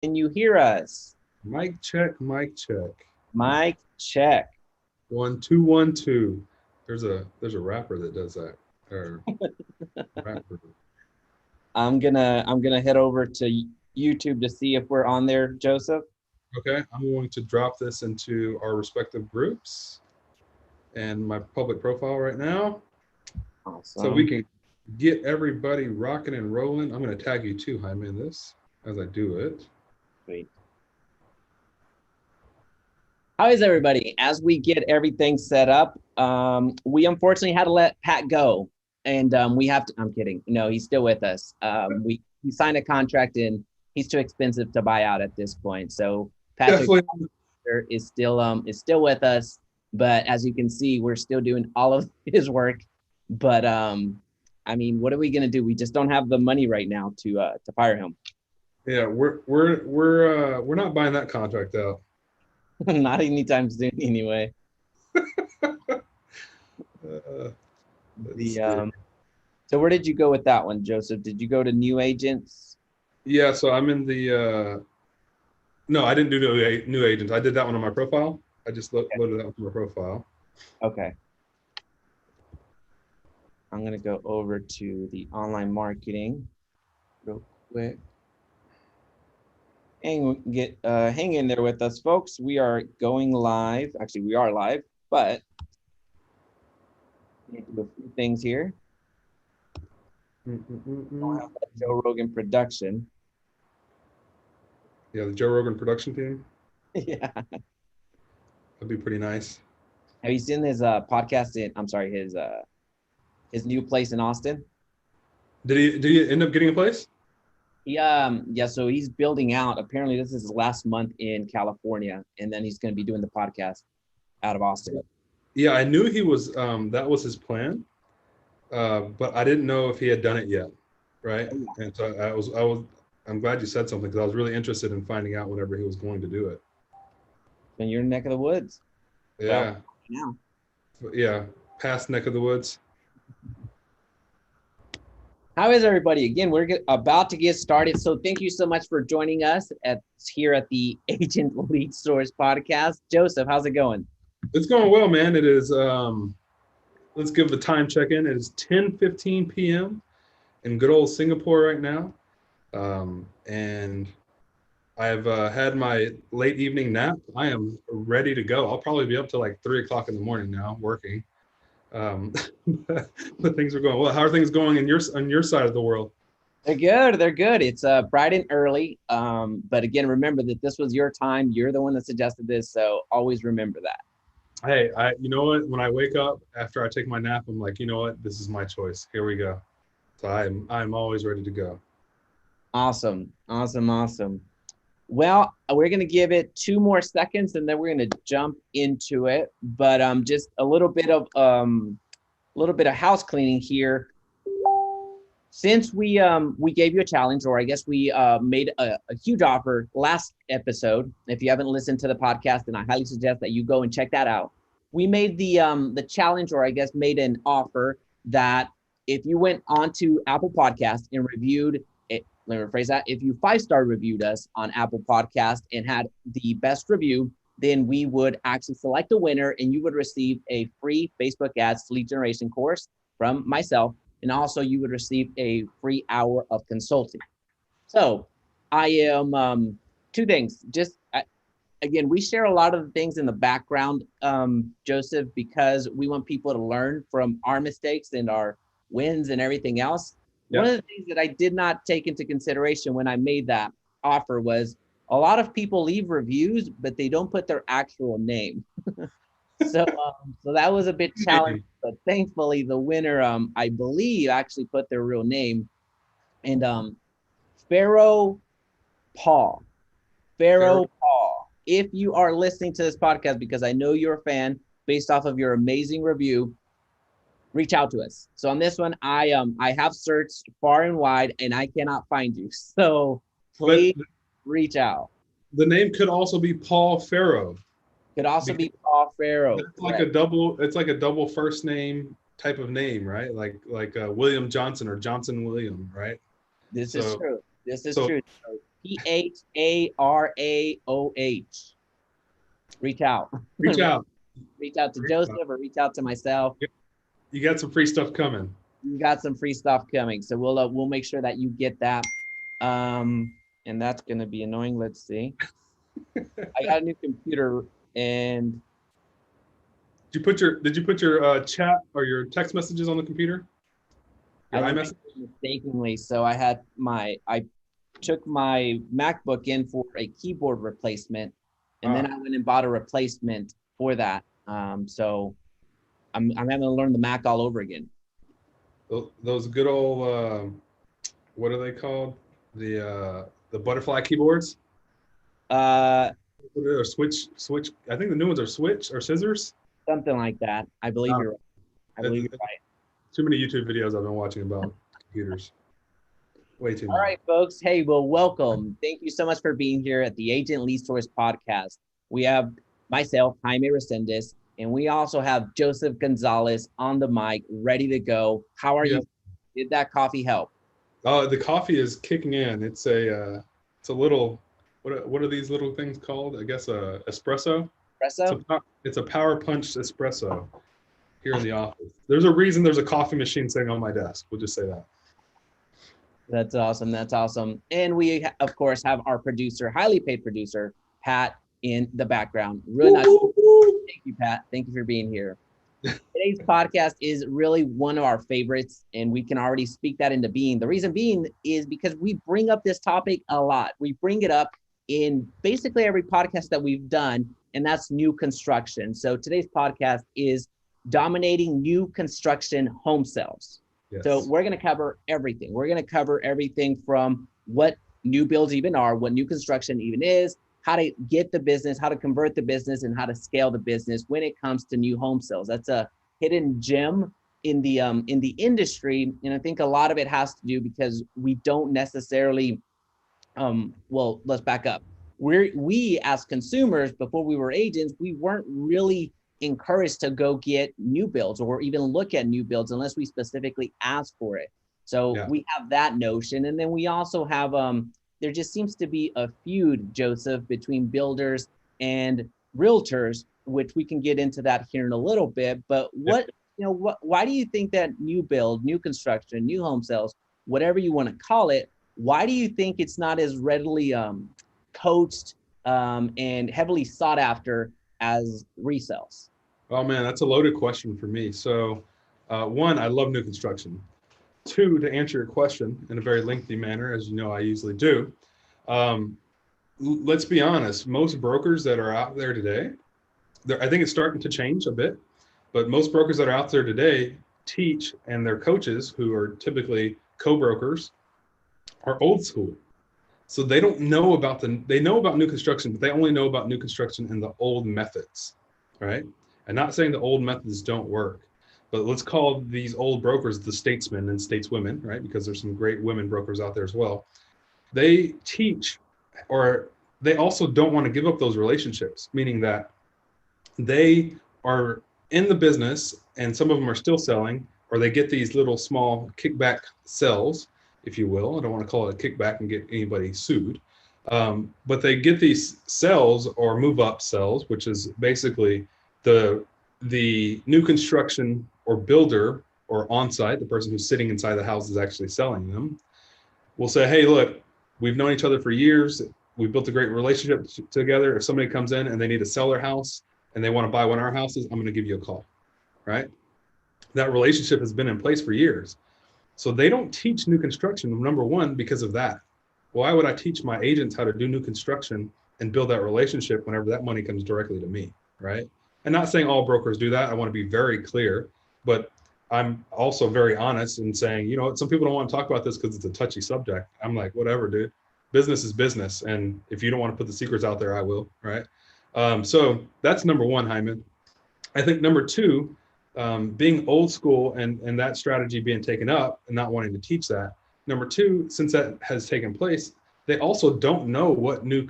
Can you hear us? Mic check, mic check. Mic check. 1 2 1 2. There's a rapper that does that. Or rapper. I'm gonna head over to YouTube to see if we're on there, Joseph. Okay, I'm going to drop this into our respective groups and my public profile right now, so we Awesome. can get everybody rocking and rolling. I'm going to tag you too, Jaime, in this as I do it. Sweet. How is everybody? As we get everything set up, we unfortunately had to let Pat go, and we have to. I'm kidding. No, he's still with us. We signed a contract, and he's too expensive to buy out at this point. So Patrick Definitely. is still with us, but as you can see, we're still doing all of his work. But I mean, what are we gonna do? We just don't have the money right now to fire him. Yeah, we're not buying that contract out. Not anytime soon, anyway. Uh, let's The see. So where did you go with that one, Joseph? Did you go to new agents? Yeah, so I'm in the no, I didn't do new agents. I did that one on my profile. I just loaded that one to my profile. Okay. I'm gonna go over to the online marketing real quick. Hang in there with us, folks. We are going live. Actually, we are live, but we need to do a few things here. Don't Mm-mm-mm-mm. have that Joe Rogan production. Yeah, the Joe Rogan production team. Yeah. That'd be pretty nice. Have you seen his podcast in I'm sorry, his new place in Austin? Did he end up getting a place? Yeah, so he's building out. Apparently, this is his last month in California, and then he's going to be doing the podcast out of Austin. Yeah, I knew he was. That was his plan, but I didn't know if he had done it yet, right? Oh, yeah. And so I was. I'm glad you said something because I was really interested in finding out whenever he was going to do it. In your neck of the woods. Well, Yeah, now. yeah, past neck of the woods. How is everybody? Again, we're about to get started. So thank you so much for joining us here at the Agent Lead Source podcast. Joseph, how's it going? It's going well, man. It is. Let's give the time check in. It is 10:15 p.m. in good old Singapore right now, and I've had my late evening nap. I am ready to go. I'll probably be up to like 3 o'clock in the morning now working. Um, but things are going well. How are things going in your side of the world? They're good. They're good. It's bright and early. But again, remember that this was your time. You're the one that suggested this, so always remember that. Hey, you know what? When I wake up after I take my nap, I'm like, you know what? This is my choice. Here we go. So I'm always ready to go. Awesome. Awesome. Awesome. Well, we're going to give it 2 more seconds and then we're going to jump into it. But just a little bit of house cleaning here. Since we gave you a challenge, or I guess we made a huge offer last episode. If you haven't listened to the podcast, then I highly suggest that you go and check that out. We made the challenge, or I guess made an offer that if you went onto Apple Podcast and reviewed it, let me rephrase that. If you 5-star reviewed us on Apple Podcast and had the best review, then we would actually select a winner and you would receive a free Facebook ads lead generation course from myself, and also you would receive a free hour of consulting. So I am two things. Again, we share a lot of the things in the background, Joseph, because we want people to learn from our mistakes and our wins and everything else. One Yeah. of the things that I did not take into consideration when I made that offer was a lot of people leave reviews, but they don't put their actual name. So that was a bit challenging, but thankfully the winner, I believe, actually put their real name. And Pharaoh Paul, Fair. Pharaoh Paul. If you are listening to this podcast, because I know you're a fan, based off of your amazing review, reach out to us. So on this one, I have searched far and wide, and I cannot find you. So But please reach out. the name could also be Paul Farrow Could also because be Paul Pharaoh. that's like a Correct. double. It's like a double first name type of name, right? Like William Johnson or Johnson William, right? This is So true. This is so true. Pharoah. Reach out. Reach out. Reach out to Reach Joseph out. or reach out to myself. You got some free stuff coming. You got some free stuff coming, so we'll make sure that you get that. And that's gonna be annoying. Let's see. I got a new computer, and Did you put your chat or your text messages on the computer? Your I think iMessage? mistakenly. So I took my MacBook in for a keyboard replacement, and then I went and bought a replacement for that. So I'm having to learn the Mac all over again. Those good old what are they called? The butterfly keyboards? Or switch. I think the new ones are switch or scissors. Something like that. I believe you're right. I believe you're right. Too many YouTube videos I've been watching about computers. Way too many. All right, folks. Hey, well, welcome. Thank you so much for being here at the Agent Lead Source podcast. We have myself, Jaime Resendez, and we also have Joseph Gonzalez on the mic, ready to go. How are you? Did that coffee help? Oh, the coffee is kicking in. It's a little, what are these little things called? I guess espresso. Espresso? It's a power punch espresso here in the office. There's a reason there's a coffee machine sitting on my desk. We'll just say that. That's awesome. That's awesome. And we, of course, have our producer, highly paid producer, Pat, in the background. Really nice. Thank you, Pat. Thank you for being here. Today's podcast is really one of our favorites, and we can already speak that into being. The reason being is because we bring up this topic a lot. We bring it up in basically every podcast that we've done, and that's new construction. So today's podcast is dominating new construction home sales. Yes. So we're going to cover everything. We're going to cover everything from what new builds even are, what new construction even is, how to get the business, how to convert the business, and how to scale the business when it comes to new home sales. That's a hidden gem in the industry, and I think a lot of it has to do because we don't necessarily. Well, let's back up. We as consumers, before we were agents, we weren't really encouraged to go get new builds or even look at new builds unless we specifically asked for it. So we have that notion, and then we also have there just seems to be a feud, Joseph, between builders and realtors, which we can get into that here in a little bit. But why do you think that new build, new construction, new home sales, whatever you want to call it, why do you think it's not as readily coached and heavily sought after as resales? Oh man, that's a loaded question for me. So one, I love new construction. Two, to answer your question in a very lengthy manner, as you know I usually do, let's be honest, most brokers that are out there today, I think it's starting to change a bit, but most brokers that are out there today teach, and their coaches, who are typically co-brokers, are old school. So they don't know about they know about new construction, but they only know about new construction in the old methods, right? I'm not saying the old methods don't work, but let's call these old brokers the statesmen and stateswomen, right? Because there's some great women brokers out there as well. They teach, or they also don't want to give up those relationships, meaning that they are in the business and some of them are still selling, or they get these little small kickback sells, if you will. I don't want to call it a kickback and get anybody sued. But they get these sells or move up sells, which is basically the new construction or builder or on-site, the person who's sitting inside the house is actually selling them, will say, hey, look, we've known each other for years. We've built a great relationship together. If somebody comes in and they need to sell their house and they want to buy one of our houses, I'm going to give you a call, right? That relationship has been in place for years. So they don't teach new construction, number one, because of that. Why would I teach my agents how to do new construction and build that relationship whenever that money comes directly to me, right? And not saying all brokers do that. I want to be very clear, but I'm also very honest in saying, you know what, some people don't want to talk about this because it's a touchy subject. I'm like, whatever, dude. Business is business. And if you don't want to put the secrets out there, I will, right? So that's number one, Hyman. I think number two, being old school and that strategy being taken up and not wanting to teach that. Number two, since that has taken place, they also don't know what new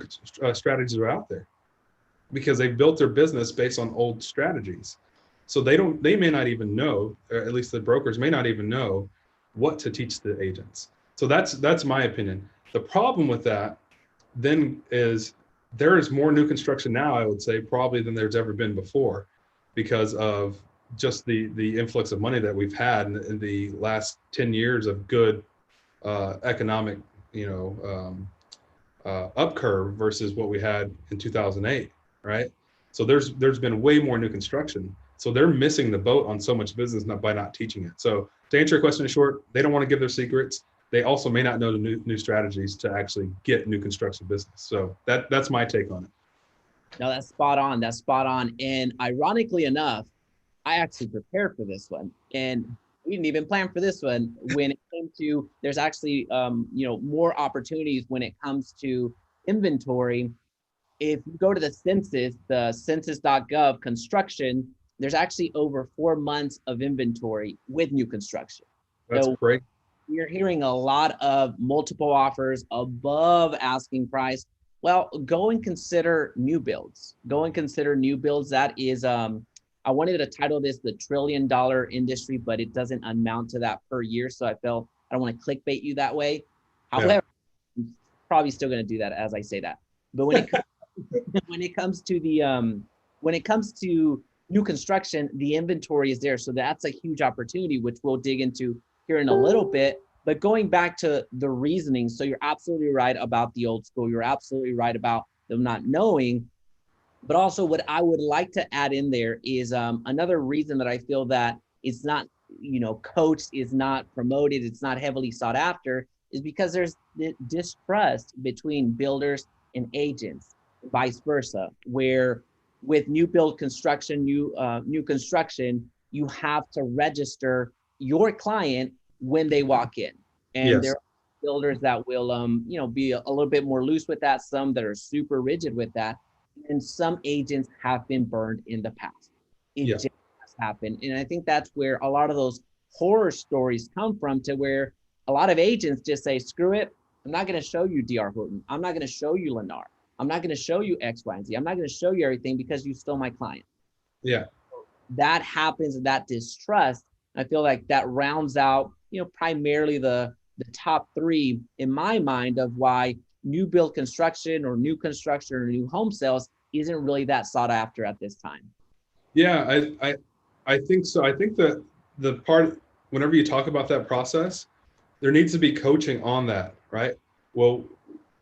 strategies are out there because they've built their business based on old strategies. So they may not even know, or at least the brokers may not even know what to teach the agents. So that's my opinion. The problem with that then is there is more new construction now, I would say, probably than there's ever been before, because of just the influx of money that we've had in the last 10 years of good economic, up curve versus what we had in 2008, right? So there's been way more new construction. So they're missing the boat on so much business by not teaching it. So to answer your question in short, they don't want to give their secrets. They also may not know the new strategies to actually get new construction business. So that's my take on it. No, that's spot on. That's spot on. And ironically enough, I actually prepared for this one, and we didn't even plan for this one. When it came to, there's actually, more opportunities when it comes to inventory. If you go to the census.gov construction, there's actually over 4 months of inventory with new construction. That's So great. you're hearing a lot of multiple offers above asking price. Well, go and consider new builds. Go and consider new builds. That is, I wanted to title this the $1 trillion industry, but it doesn't amount to that per year. So I felt I don't want to clickbait you that way. However, I'm probably still going to do that as I say that. But when it comes to new construction, the inventory is there. So that's a huge opportunity, which we'll dig into here in a little bit. But going back to the reasoning, so you're absolutely right about the old school. You're absolutely right about them not knowing. But also what I would like to add in there is another reason that I feel that it's not, coached, is not promoted, it's not heavily sought after, is because there's distrust between builders and agents, vice versa, where with new construction, you have to register your client when they walk in. And Yes. there are builders that will, be a little bit more loose with that, some that are super rigid with that. And some agents have been burned in the past. It just has happened. And I think that's where a lot of those horror stories come from, to where a lot of agents just say, screw it. I'm not going to show you DR Horton. I'm not going to show you Lennar. I'm not going to show you X, Y, and Z. I'm not going to show you everything because you stole my client. Yeah. That happens, that distrust. I feel like that rounds out, primarily the top three in my mind of why new build construction or new construction or new home sales isn't really that sought after at this time. Yeah, I think so. I think that the part, whenever you talk about that process, there needs to be coaching on that, right? Well,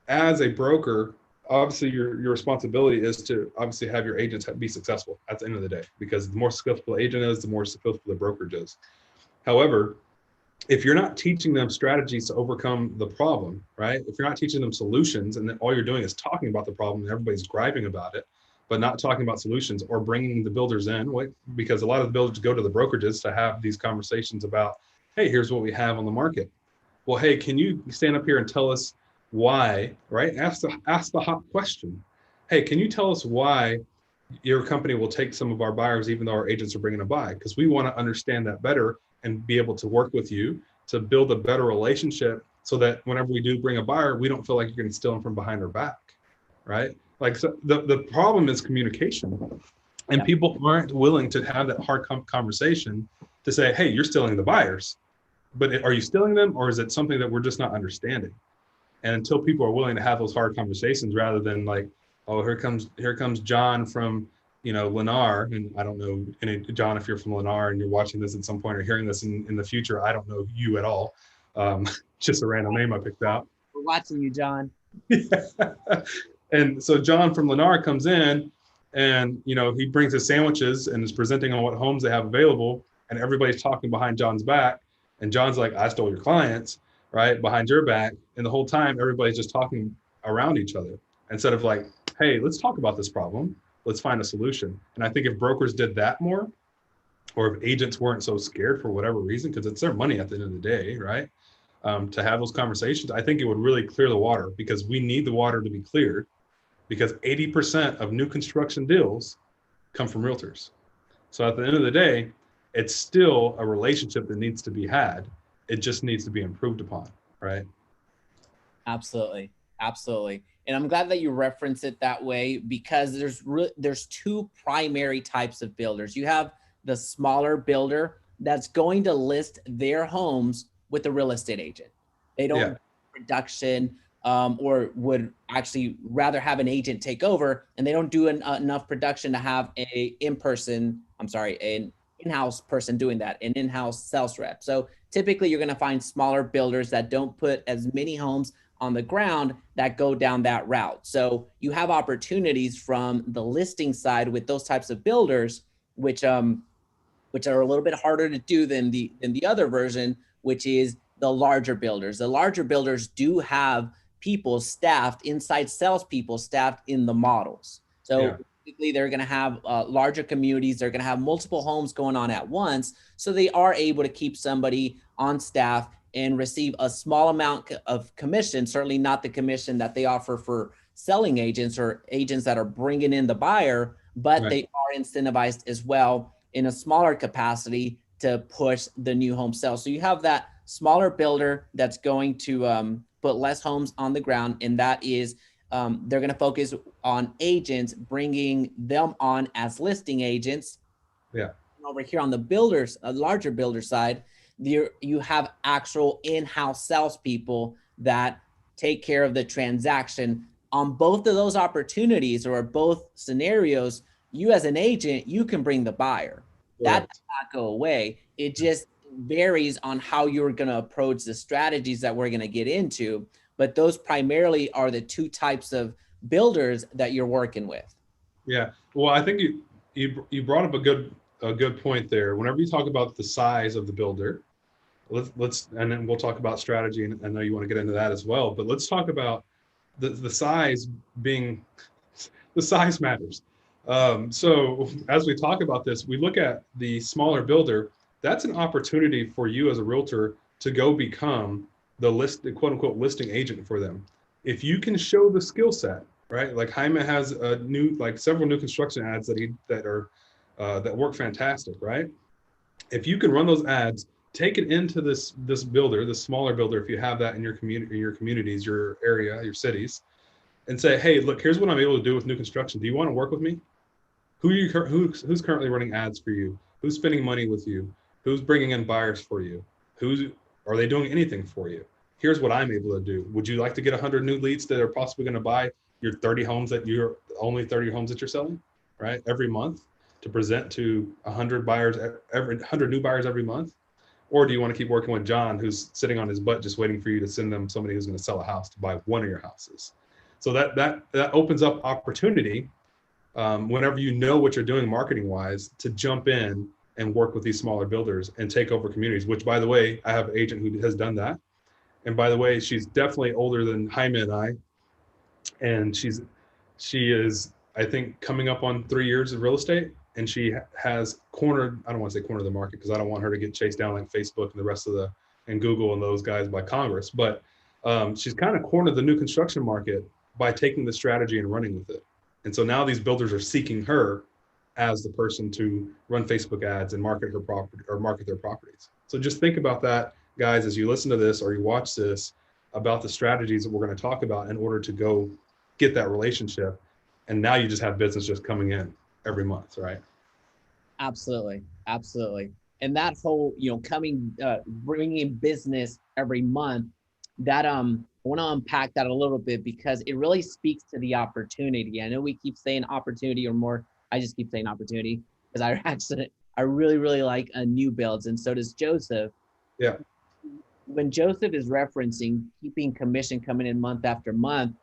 as a broker, obviously your responsibility is to obviously have your agents be successful at the end of the day, because the more successful the agent is, the more successful the brokerage is. However, if you're not teaching them strategies to overcome the problem, right? If you're not teaching them solutions, and then all you're doing is talking about the problem and everybody's griping about it, but not talking about solutions or bringing the builders in, because a lot of the builders go to the brokerages to have these conversations about, hey, here's what we have on the market. Well, hey, can you stand up here and tell us why, right? Ask the hot question. Hey, can you tell us why your company will take some of our buyers, even though our agents are bringing them by? Because we want to understand that better and be able to work with you to build a better relationship, so that whenever we do bring a buyer, we don't feel like you're going to steal them from behind our back, right? Like, so the problem is communication, and people aren't willing to have that hard conversation to say, hey, you're stealing the buyers, but are you stealing them, or is it something that we're just not understanding? And until people are willing to have those hard conversations, rather than like, oh, here comes John from Lennar, and I don't know any John, if you're from Lennar and you're watching this at some point or hearing this in the future, I don't know you at all. Just a random name I picked out. We're watching you, John. And so John from Lennar comes in, and he brings his sandwiches and is presenting on what homes they have available, and everybody's talking behind John's back, and John's like, I stole your clients, right, behind your back. And the whole time everybody's just talking around each other, instead of like, hey, let's talk about this problem, let's find a solution. And I think if brokers did that more, or if agents weren't so scared for whatever reason, because it's their money at the end of the day, right, to have those conversations, I think it would really clear the water, because we need the water to be cleared, because 80% of new construction deals come from realtors. So at the end of the day, it's still a relationship that needs to be had. It just needs to be improved upon, right? Absolutely. Absolutely. And I'm glad that you reference it that way, because there's two primary types of builders. You have the smaller builder that's going to list their homes with a real estate agent. They don't production. or would actually rather have an agent take over, and they don't do enough production to have an in-house person doing that, an in-house sales rep. So typically you're going to find smaller builders that don't put as many homes on the ground that go down that route. So you have opportunities from the listing side with those types of builders, which are a little bit harder to do than the other version, which is the larger builders. The larger builders do have people staffed, inside salespeople staffed in the models. So typically they're going to have larger communities. They're going to have multiple homes going on at once. So they are able to keep somebody on staff and receive a small amount of commission, certainly not the commission that they offer for selling agents or agents that are bringing in the buyer, but they are incentivized as well in a smaller capacity to push the new home sales. So you have that smaller builder that's going to put less homes on the ground, and that is they're going to focus on agents, bringing them on as listing agents. Yeah. And over here on the builders, a larger builder side, you have actual in-house salespeople that take care of the transaction. On both of those opportunities or both scenarios, you as an agent, you can bring the buyer. That does not go away. It just varies on how you're going to approach the strategies that we're going to get into. But those primarily are the two types of builders that you're working with. Yeah. Well, I think you brought up a good point there. Whenever you talk about the size of the builder, let's and then we'll talk about strategy, and I know you want to get into that as well. But let's talk about the size being the size matters. So as we talk about this, we look at the smaller builder. That's an opportunity for you as a realtor to go become the quote unquote listing agent for them. If you can show the skill set, right? Like Jaime has several new construction ads that work fantastic, right? If you can run those ads, take it into this builder, this smaller builder, if you have that in your communities, your area, your cities, and say, hey, look, here's what I'm able to do with new construction. Do you want to work with me? Who's currently running ads for you? Who's spending money with you? Who's bringing in buyers for you? Are they doing anything for you? Here's what I'm able to do. Would you like to get 100 new leads that are possibly going to buy your 30 homes that you're selling, right? Every month, to present to 100 buyers, 100 new buyers every month? Or do you want to keep working with John, who's sitting on his butt just waiting for you to send them somebody who's going to sell a house to buy one of your houses? So that opens up opportunity whenever you know what you're doing marketing wise to jump in and work with these smaller builders and take over communities, which, by the way, I have an agent who has done that. And by the way, she's definitely older than Jaime and I. And she is, I think, coming up on 3 years of real estate. And she has cornered, I don't want to say corner the market because I don't want her to get chased down like Facebook and the rest of and Google and those guys by Congress. But she's kind of cornered the new construction market by taking the strategy and running with it. And so now these builders are seeking her as the person to run Facebook ads and market her property or market their properties. So just think about that, guys, as you listen to this or you watch this, about the strategies that we're going to talk about in order to go get that relationship. And now you just have business just coming in every month, right? Absolutely. Absolutely. And that whole, bringing business every month, that, I want to unpack that a little bit because it really speaks to the opportunity. I know we keep saying opportunity or more. I just keep saying opportunity because I really, really like new builds. And so does Joseph. Yeah. When Joseph is referencing keeping commission coming in month after month,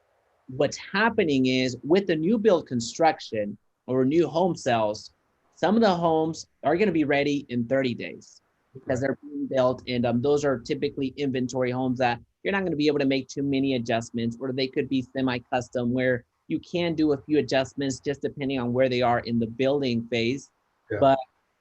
what's happening is with the new build construction or new home sales, some of the homes are going to be ready in 30 days because they're being built. And those are typically inventory homes that you're not going to be able to make too many adjustments, or they could be semi-custom where you can do a few adjustments just depending on where they are in the building phase. Yeah. But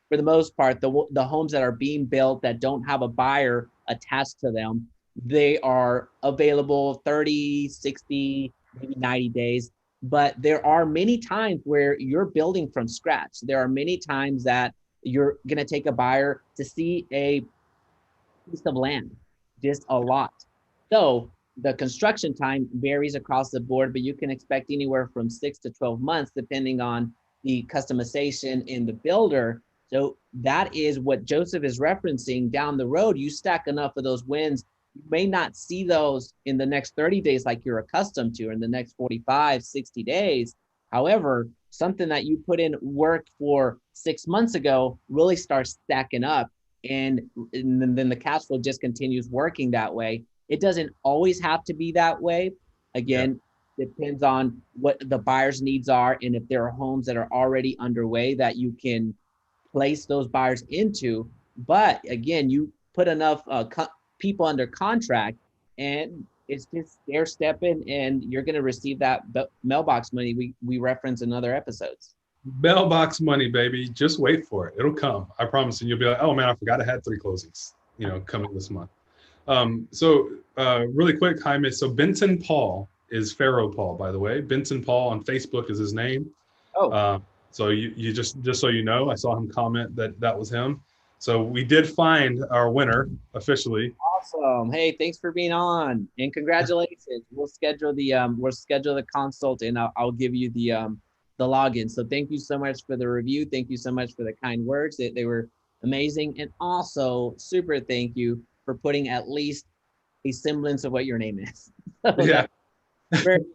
for the most part, the homes that are being built that don't have a buyer attached to them, they are available 30, 60, maybe 90 days. But there are many times where you're building from scratch. There are many times that you're going to take a buyer to see a piece of land, just a lot. So the construction time varies across the board, but you can expect anywhere from 6 to 12 months, depending on the customization in the builder. So that is what Joseph is referencing. Down the road, you stack enough of those wins You may not see those in the next 30 days like you're accustomed to, or in the next 45, 60 days. However, something that you put in work for 6 months ago really starts stacking up, and then the cash flow just continues working that way. It doesn't always have to be that way. Yeah. Again, depends on what the buyer's needs are, and if there are homes that are already underway that you can place those buyers into. But again, you put enough people under contract, and it's just stair stepping, and you're going to receive that mailbox money we reference in other episodes. Mailbox money, baby. Just wait for it. It'll come. I promise. And you'll be like, oh man, I forgot I had 3 closings, coming this month. Really quick, Jaime. So Benton Paul is Pharaoh Paul, by the way. Benton Paul on Facebook is his name. Oh, So you just so you know, I saw him comment that was him. So we did find our winner officially. awesome. Hey, thanks for being on, and congratulations. We'll schedule the consult, and I'll give you the login. So thank you so much for the review. Thank you so much for the kind words. They were amazing. And also super thank you for putting at least a semblance of what your name is. So Yeah. very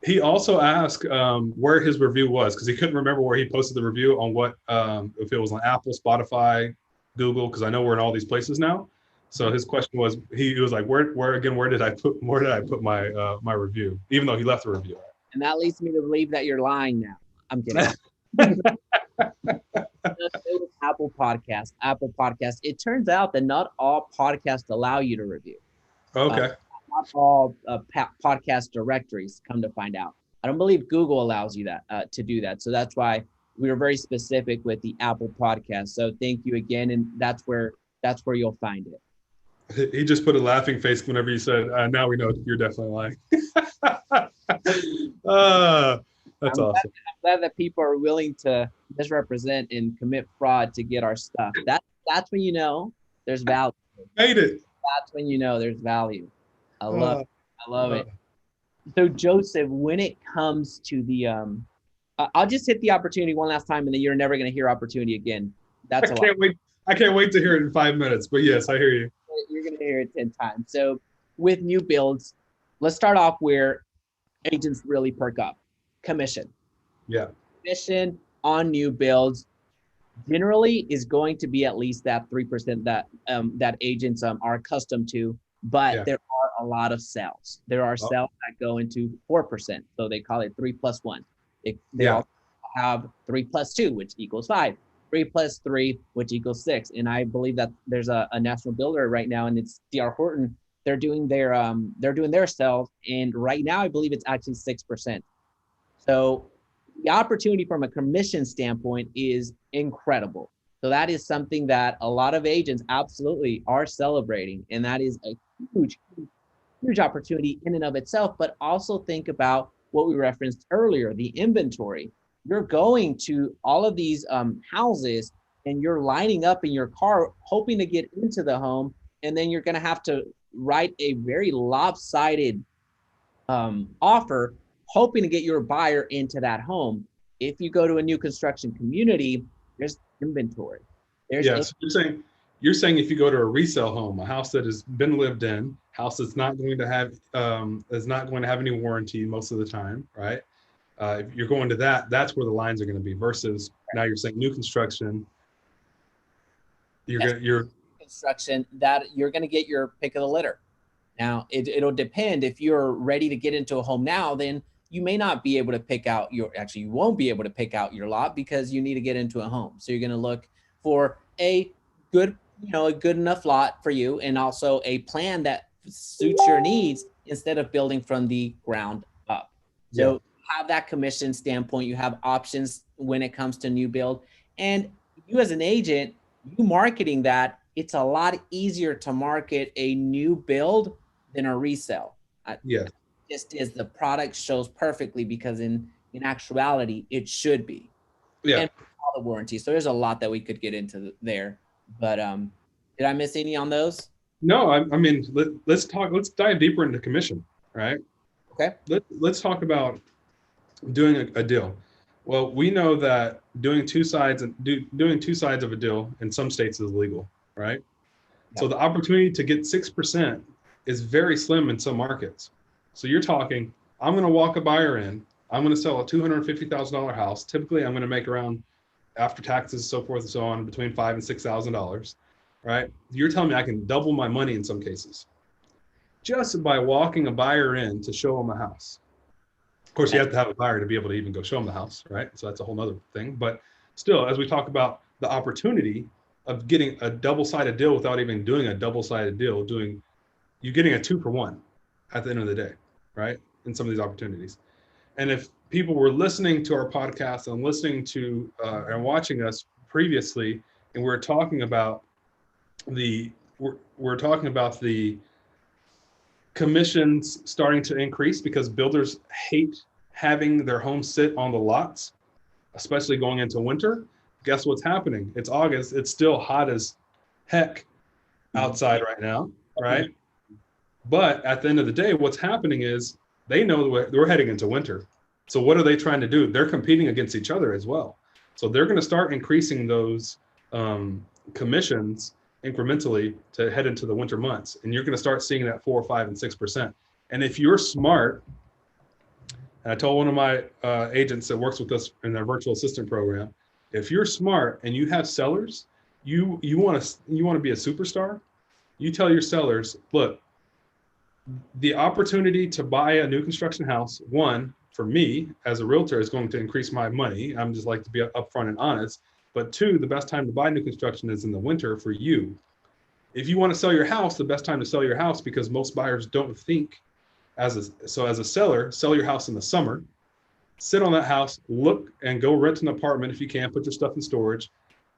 He also asked where his review was, because he couldn't remember where he posted the review on what, if it was on Apple, Spotify, Google, because I know we're in all these places now. So his question was, he was like, where did I put my my review, even though he left a review. And that leads me to believe that you're lying now. I'm kidding. It was Apple Podcast. Apple Podcast. It turns out that not all podcasts allow you to review. Okay. Not all podcast directories, come to find out. I don't believe Google allows you that to do that. So that's why we were very specific with the Apple Podcast. So thank you again, and that's where you'll find it. He just put a laughing face whenever you said, now we know you're definitely lying. That's awesome. I'm glad that people are willing to misrepresent and commit fraud to get our stuff. That's when you know there's value. Made it. That's when you know there's value. I love it. So Joseph, when it comes to the I'll just hit the opportunity one last time, and then you're never going to hear opportunity again. That's a lot. I can't wait to hear it in 5 minutes. But yes, I hear you. You're going to hear it 10 times. So with new builds, let's start off where agents really perk up. Commission. Yeah. Commission on new builds generally is going to be at least that 3% that agents are accustomed to, but there are a lot of sales. There are sales that go into 4%, so they call it 3+1. They also have 3+2, which equals 5. 3+3, which equals 6. And I believe that there's a national builder right now, and it's D.R. Horton. They're doing their sales, and right now I believe it's actually 6%. So the opportunity from a commission standpoint is incredible. So that is something that a lot of agents absolutely are celebrating, and that is a huge, huge opportunity in and of itself. But also think about what we referenced earlier, the inventory. You're going to all of these houses, and you're lining up in your car hoping to get into the home, and then you're going to have to write a very lopsided offer hoping to get your buyer into that home. If you go to a new construction community, there's inventory. So you're saying if you go to a resale home, a house that has been lived in, house that's not going to have any warranty most of the time, right? If you're going to that's where the lines are going to be. Versus now you're saying new construction. Construction that you're going to get your pick of the litter. Now it'll depend. If you're ready to get into a home now, then you may not be able to pick out you won't be able to pick out your lot because you need to get into a home. So you're going to look for a good enough lot for you, and also a plan that suits your needs instead of building from the ground up. So have that commission standpoint. You have options when it comes to new build, and you as an agent, you marketing that, it's a lot easier to market a new build than a resale. Just as the product shows perfectly, because in actuality it should be. And all the warranty. So there's a lot that we could get into there, but did I miss any on those? No, I mean, let's dive deeper into commission, right? Okay. Let's talk about doing a deal. Well, we know that doing two sides of a deal in some states is legal, right? So the opportunity to get 6% is very slim in some markets. So you're talking, I'm going to walk a buyer in, I'm going to sell a $250,000 house. Typically, I'm going to make around, after taxes, so forth and so on, between $5,000 and $6,000, right? You're telling me I can double my money in some cases just by walking a buyer in to show them a house. Of course, you have to have a buyer to be able to even go show them the house, right? So that's a whole nother thing. But still, as we talk about the opportunity of getting a double-sided deal without even doing a double-sided deal, you're getting a 2-for-1 at the end of the day, right? In some of these opportunities. And if people were listening to our podcast and listening to and watching us previously, and we're talking about the commissions starting to increase because builders hate having their homes sit on the lots, especially going into winter. Guess what's happening? It's August. It's still hot as heck outside right now, right? But at the end of the day, what's happening is they know we're heading into winter. So what are they trying to do? They're competing against each other as well. So they're going to start increasing those commissions incrementally to head into the winter months. And you're going to start seeing that 4, 5, and 6%. And if you're smart, and I told one of my agents that works with us in their virtual assistant program, if you're smart and you have sellers, you want to be a superstar, you tell your sellers, look, the opportunity to buy a new construction house, one, for me as a realtor, is going to increase my money. I'm just like to be upfront and honest. But two, the best time to buy new construction is in the winter for you. If you want to sell your house, the best time to sell your house, because most buyers don't think as a seller, sell your house in the summer, sit on that house, look and go rent an apartment if you can, put your stuff in storage.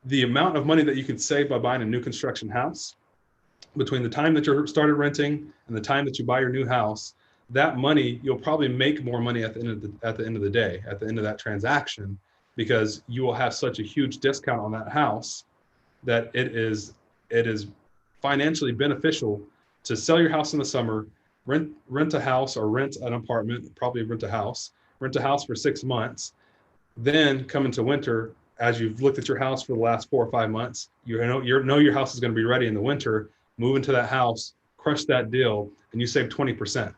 The amount of money that you could save by buying a new construction house between the time that you're started renting and the time that you buy your new house, that money, you'll probably make more money at the end of the day, at the end of that transaction, because you will have such a huge discount on that house that it is financially beneficial to sell your house in the summer, rent a house or rent an apartment, probably rent a house for 6 months, then come into winter. As you've looked at your house for the last 4 or 5 months, you know your house is going to be ready in the winter. Move into that house, crush that deal, and you save 20%.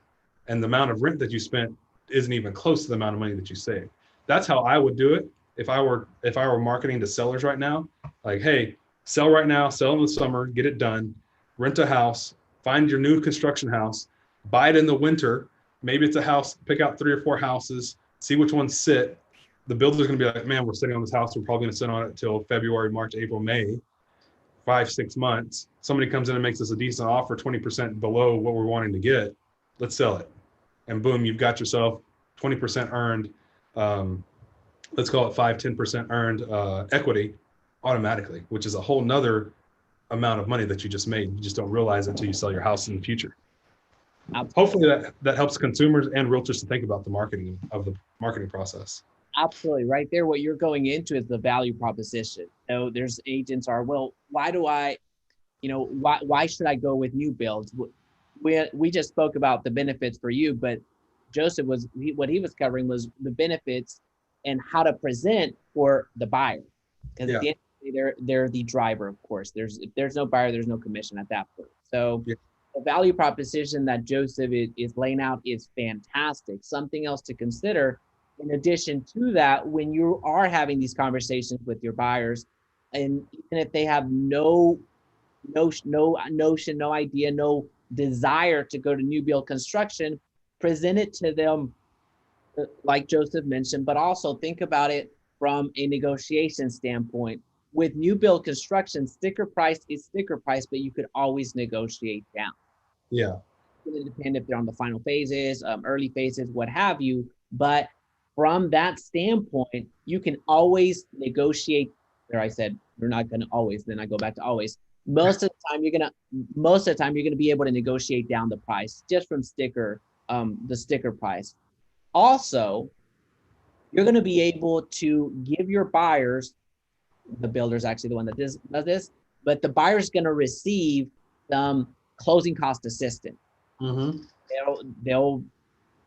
And the amount of rent that you spent isn't even close to the amount of money that you saved. That's how I would do it if I were marketing to sellers right now. Like, hey, sell right now, sell in the summer, get it done, rent a house, find your new construction house, buy it in the winter. Maybe it's a house, pick out 3 or 4 houses, see which ones sit. The builder's gonna be like, man, we're sitting on this house. We're probably gonna sit on it till February, March, April, May, 5, 6 months. Somebody comes in and makes us a decent offer, 20% below what we're wanting to get. Let's sell it. And boom, you've got yourself 20% earned. Let's call it 5, 10% earned equity automatically, which is a whole nother amount of money that you just made. You just don't realize it until you sell your house in the future. Hopefully that helps consumers and realtors to think about the marketing process. Absolutely. Right there, what you're going into is the value proposition. So there's agents are, well, why should I go with new builds? We just spoke about the benefits for you, but Joseph what he was covering was the benefits and how to present for the buyer. Because at the end of the day, they're the driver, of course. If there's no buyer, there's no commission at that point. So the value proposition that Joseph is laying out is fantastic. Something else to consider in addition to that, when you are having these conversations with your buyers, and even if they have no notion, no idea, no desire to go to new build construction, present it to them like Joseph mentioned, but also think about it from a negotiation standpoint. With new build construction, sticker price is sticker price, but you could always negotiate down. Yeah. It's going to depend if they're on the final phases, early phases, what have you. But from that standpoint, you can always negotiate. There, I said you're not going to always. Then I go back to always. Most of the time, you're gonna be able to negotiate down the price just from the sticker price. Also, you're going to be able to give your buyers, the builder's actually the one that does this, but the buyer's going to receive closing cost assistance. Mm-hmm.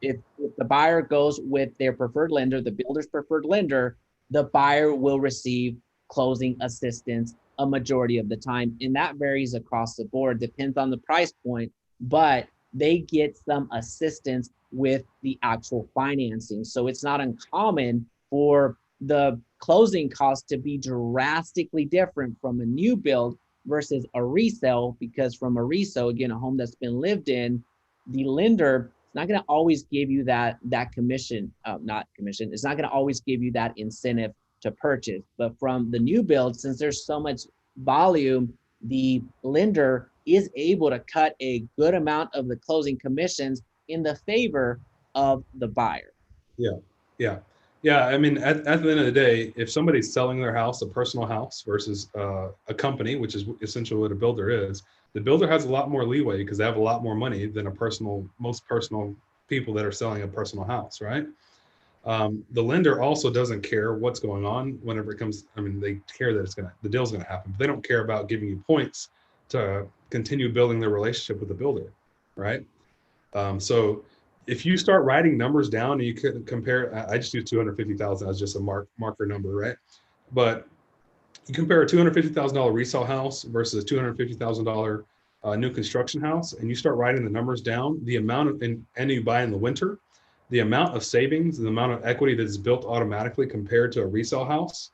If the buyer goes with their preferred lender, the builder's preferred lender, the buyer will receive closing assistance a majority of the time. And that varies across the board, depends on the price point, but they get some assistance with the actual financing. So it's not uncommon for the closing costs to be drastically different from a new build versus a resale, because from a resale, again, a home that's been lived in, the lender is not going to always give you that commission, not commission. It's not going to always give you that incentive to purchase. But from the new build, since there's so much volume, the lender is able to cut a good amount of the closing commissions in the favor of the buyer. Yeah, yeah, yeah. I mean, at the end of the day, if somebody's selling their house, a personal house versus a company, which is essentially what a builder is, the builder has a lot more leeway because they have a lot more money than most personal people that are selling a personal house, right? The lender also doesn't care what's going on whenever it comes. I mean, they care that the deal's gonna happen, but they don't care about giving you points to continue building their relationship with the builder, right? So if you start writing numbers down and you could compare, I just use 250,000 as just a marker number, right? But you compare a $250,000 resale house versus a $250,000 new construction house, and you start writing the numbers down, the amount of, and you buy in the winter, the amount of savings, the amount of equity that is built automatically compared to a resale house.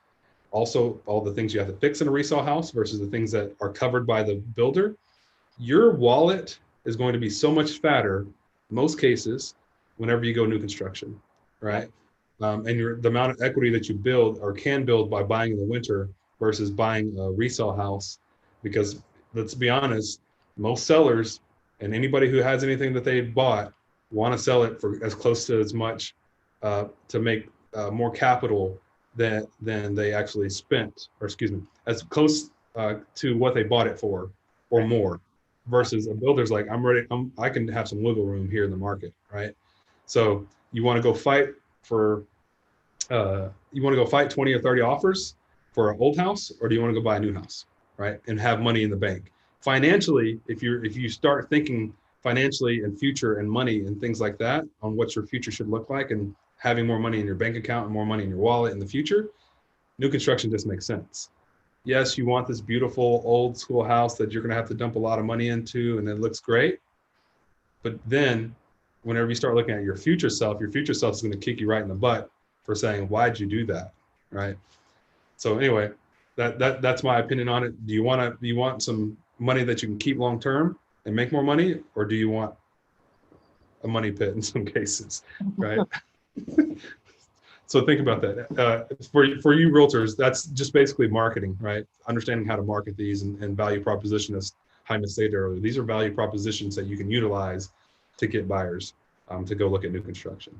Also, all the things you have to fix in a resale house versus the things that are covered by the builder. Your wallet is going to be so much fatter, most cases, whenever you go new construction, right? And the amount of equity that you build or can build by buying in the winter versus buying a resale house, because let's be honest, most sellers and anybody who has anything that they bought want to sell it for as close to as much to make more capital than they actually spent, or excuse me, as close to what they bought it for or more, versus a builder's like, I'm ready, I can have some wiggle room here in the market, right? So you want to go fight for, you want to go fight 20 or 30 offers for an old house, or do you want to go buy a new house, right? And have money in the bank. Financially, if you start thinking financially and future and money and things like that on what your future should look like, and having more money in your bank account and more money in your wallet in the future, new construction just makes sense. Yes, you want this beautiful old school house that you're going to have to dump a lot of money into and it looks great. But then whenever you start looking at your future self is going to kick you right in the butt for saying, why'd you do that? Right. So anyway, that's my opinion on it. Do you want some money that you can keep long term and make more money, or do you want a money pit in some cases, right? So think about that. For you realtors, that's just basically marketing, right? Understanding how to market these and value proposition, as Jaime stated earlier. These are value propositions that you can utilize to get buyers to go look at new construction.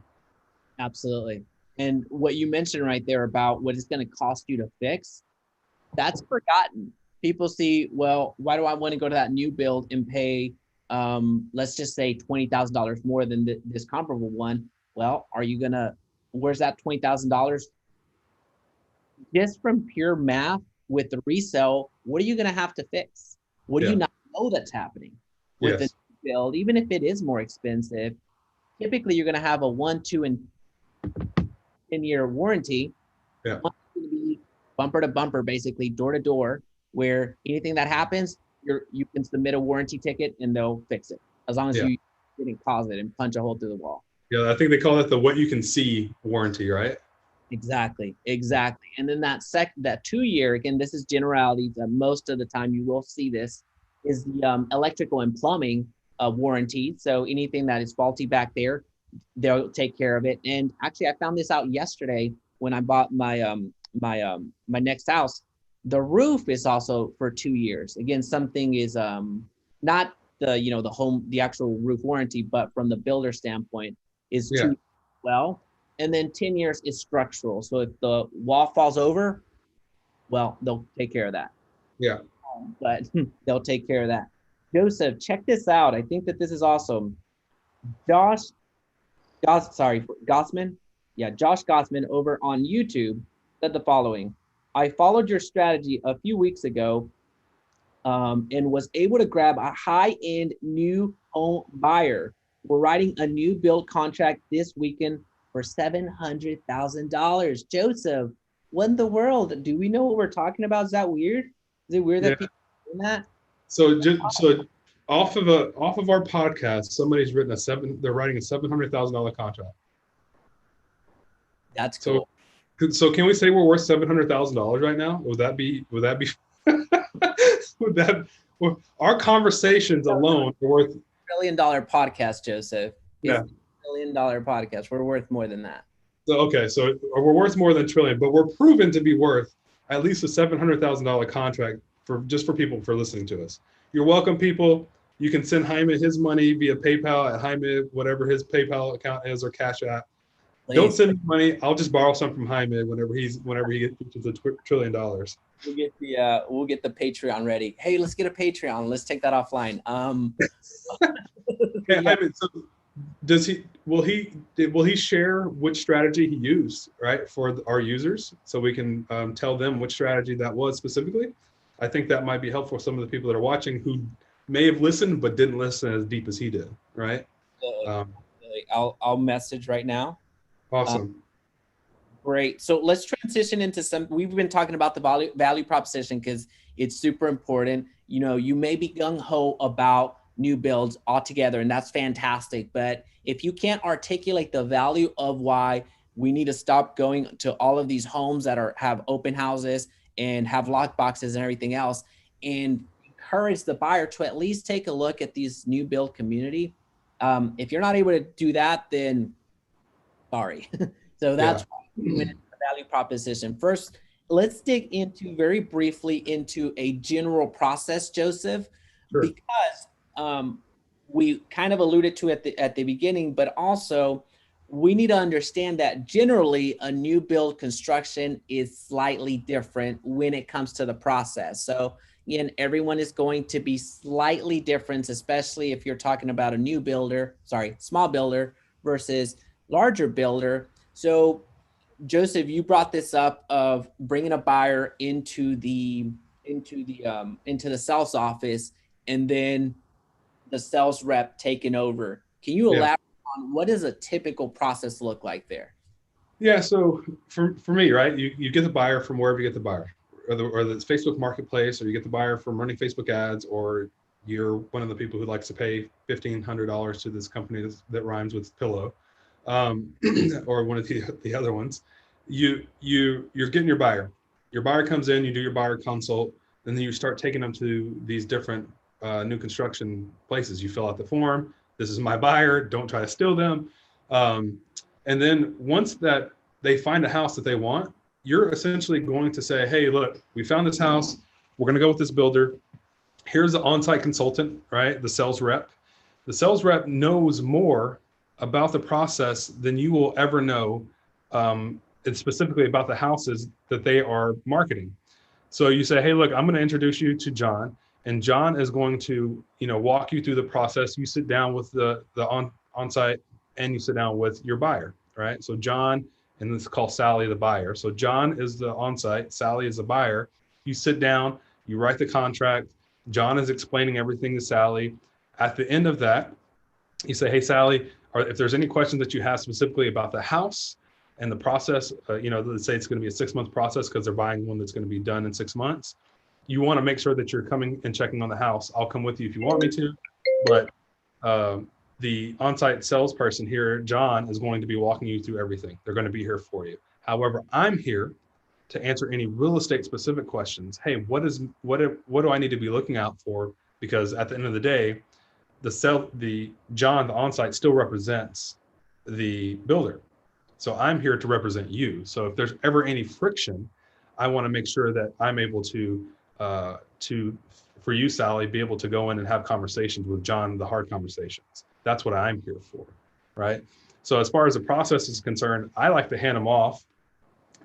Absolutely. And what you mentioned right there about what it's going to cost you to fix, that's forgotten. People see, well, why do I want to go to that new build and pay, let's just say $20,000 more than this comparable one? Well, where's that $20,000? Just from pure math with the resale, what are you going to have to fix? What do you not know that's happening with the build? Even if it is more expensive, typically you're going to have a 1, 2, and 10-year warranty. Yeah. One's going to be bumper to bumper, basically door to door, where anything that happens, you can submit a warranty ticket and they'll fix it, as long as you didn't cause it and punch a hole through the wall. Yeah, I think they call it the what you can see warranty, right? Exactly. And then that 2-year, again, this is generalities. Most of the time you will see this, is the electrical and plumbing warranty. So anything that is faulty back there, they'll take care of it. And actually, I found this out yesterday when I bought my my next house. The roof is also for 2 years. Again, something is not the actual roof warranty, but from the builder standpoint is 2 years as well. And then 10 years is structural. So if the wall falls over, well, they'll take care of that. Yeah. But they'll take care of that. Joseph, check this out. I think that this is awesome. Josh Gossman. Yeah, Josh Gossman over on YouTube said the following. I followed your strategy a few weeks ago and was able to grab a high-end new home buyer. We're writing a new build contract this weekend for $700,000. Joseph, what in the world? Do we know what we're talking about? Is that weird? Is it weird Yeah. that people are doing that? So off of our podcast, somebody's written they're writing a $700,000 contract. That's So cool. so can we say we're worth $700,000 right now? Would that be would that our conversations alone are worth $1 billion podcast, Joseph. Is yeah. $1 billion podcast. We're worth more than that. So okay, so we're worth more than trillion, but we're proven to be worth at least a $700,000 contract for people for listening to us. You're welcome, people. You can send Jaime his money via PayPal at Jaime, whatever his PayPal account is, or Cash App. Don't Please. send me money. I'll just borrow some from Jaime whenever he gets to the $1 trillion. We'll get the Patreon ready. Hey, let's get a Patreon. Let's take that offline. Okay, Yeah. Jaime, so will he share which strategy he used, right, for our users, so we can tell them which strategy that was specifically? I think that might be helpful for some of the people that are watching who may have listened but didn't listen as deep as he did, right? Um, I'll message right now. awesome. Great. So let's transition into we've been talking about the value proposition because it's super important. You know, you may be gung-ho about new builds altogether, and that's fantastic. But if you can't articulate the value of why we need to stop going to all of these homes that have open houses and have lock boxes and everything else, and encourage the buyer to at least take a look at these new build community. If you're not able to do that, then sorry. So that's value proposition. First, let's dig into very briefly into a general process, Joseph, Sure. because we kind of alluded to at the beginning, but also we need to understand that generally a new build construction is slightly different when it comes to the process. So again, everyone is going to be slightly different, especially if you're talking about a small builder versus larger builder. So Joseph, you brought this up of bringing a buyer into the sales office and then the sales rep taking over. Can you elaborate on what does a typical process look like there? Yeah, so for me, right, you get the buyer from wherever you get the buyer, or the Facebook Marketplace, or you get the buyer from running Facebook ads, or you're one of the people who likes to pay $1,500 to this company that rhymes with pillow, or one of the other ones. You're getting your buyer. Your buyer comes in, you do your buyer consult, and then you start taking them to these different new construction places. You fill out the form. This is my buyer. Don't try to steal them. And then once that they find a house that they want, you're essentially going to say, hey, look, we found this house. We're going to go with this builder. Here's the on-site consultant, right? The sales rep. The sales rep knows more about the process than you will ever know, and specifically about the houses that they are marketing. So you say, hey, look, I'm going to introduce you to John, and John is going to, walk you through the process. You sit down with the on-site, and you sit down with your buyer, right? So John, and this is called Sally, the buyer. So John is the on-site, Sally is the buyer. You sit down, you write the contract. John is explaining everything to Sally. At the end of that, you say, hey, Sally, if there's any questions that you have specifically about the house and the process, let's say it's going to be a 6-month process because they're buying one that's going to be done in 6 months. You want to make sure that you're coming and checking on the house. I'll come with you if you want me to, but the on-site salesperson here, John, is going to be walking you through everything. They're going to be here for you. However, I'm here to answer any real estate specific questions. Hey, what do I need to be looking out for? Because at the end of the day, John, the on-site, still represents the builder. So I'm here to represent you. So if there's ever any friction, I want to make sure that I'm able to for you, Sally, be able to go in and have conversations with John, the hard conversations. That's what I'm here for, right? So as far as the process is concerned, I like to hand them off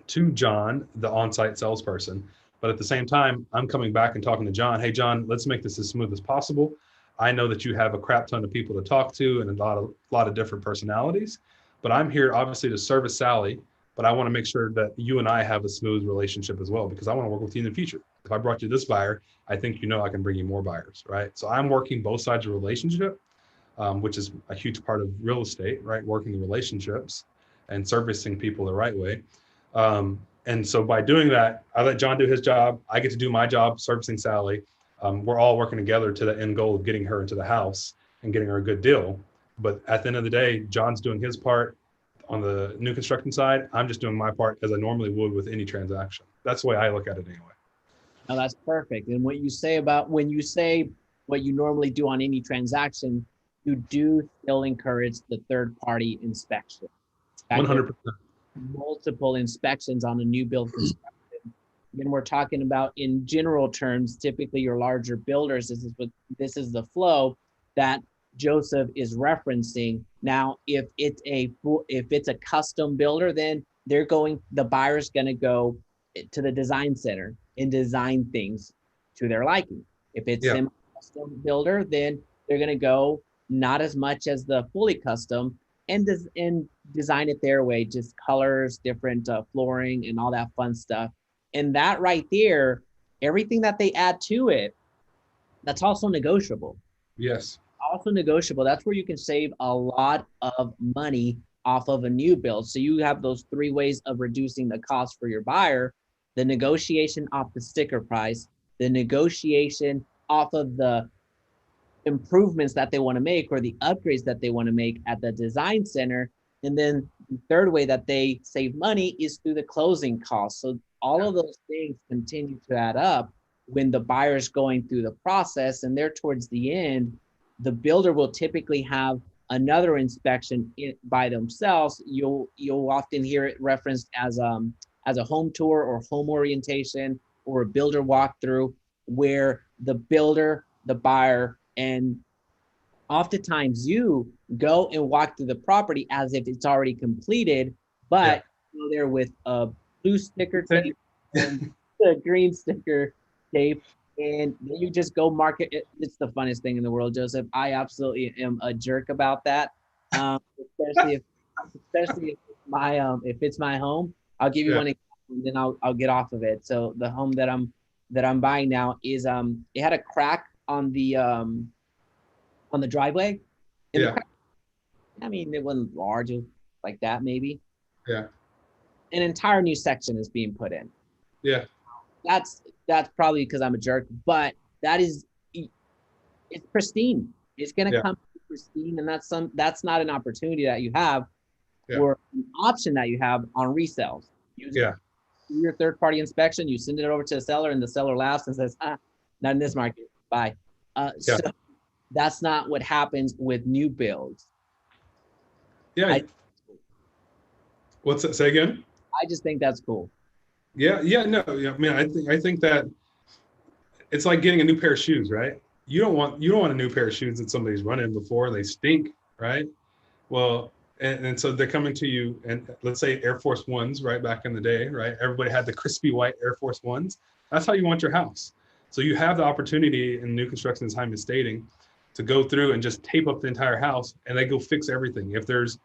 to John, the on-site salesperson. But at the same time, I'm coming back and talking to John. Hey, John, let's make this as smooth as possible. I know that you have a crap ton of people to talk to and a lot of different personalities, but I'm here obviously to service Sally. But I want to make sure that you and I have a smooth relationship as well, because I want to work with you in the future. If I brought you this buyer, I think I can bring you more buyers, right? So I'm working both sides of the relationship, which is a huge part of real estate, right? Working the relationships and servicing people the right way. And so by doing that, I let John do his job. I get to do my job, servicing Sally. We're all working together to the end goal of getting her into the house and getting her a good deal. But at the end of the day, John's doing his part on the new construction side. I'm just doing my part as I normally would with any transaction. That's the way I look at it anyway. Now that's perfect. And what you say about when you say what you normally do on any transaction, you do still encourage the third party inspection. 100%. Multiple inspections on a new build construction. And we're talking about in general terms, typically your larger builders, this is the flow that Joseph is referencing. Now, if it's a custom builder, then the buyer's going to go to the design center and design things to their liking. If it's a custom builder, then they're going to go not as much as the fully custom and design it their way, just colors, different flooring and all that fun stuff. And that right there, everything that they add to it, that's also negotiable. Yes. Also negotiable. That's where you can save a lot of money off of a new build. So you have those three ways of reducing the cost for your buyer: the negotiation off the sticker price, the negotiation off of the improvements that they want to make or the upgrades that they want to make at the design center. And then the third way that they save money is through the closing costs. So all of those things continue to add up when the buyer's going through the process, and they're towards the end. The builder will typically have another inspection by themselves. You'll often hear it referenced as a home tour or home orientation or a builder walkthrough, where the builder, the buyer, and oftentimes you go and walk through the property as if it's already completed, but go there with a blue sticker tape and a green sticker tape, and then you just go market it. It's the funnest thing in the world, Joseph. I absolutely am a jerk about that, especially if it's my home. I'll give you one example, and then I'll get off of it. So the home that I'm buying now is it had a crack on the driveway. I mean, it wasn't large, it was like that maybe. Yeah. An entire new section is being put in. Yeah. That's probably because I'm a jerk, but it's pristine. It's gonna come pristine, and that's not an opportunity that you have or an option that you have on resales. Do your third party inspection, you send it over to the seller, and the seller laughs and says, not in this market, bye. So that's not what happens with new builds. What's that? Say again? I just think that's cool. I mean, I think that it's like getting a new pair of shoes, right? You don't want a new pair of shoes that somebody's run in before, they stink, right? Well, and so they're coming to you, and let's say Air Force Ones, right, back in the day, right? Everybody had the crispy white Air Force Ones. That's how you want your house. So you have the opportunity in new construction, as Jaime is stating, to go through and just tape up the entire house, and they go fix everything. If there's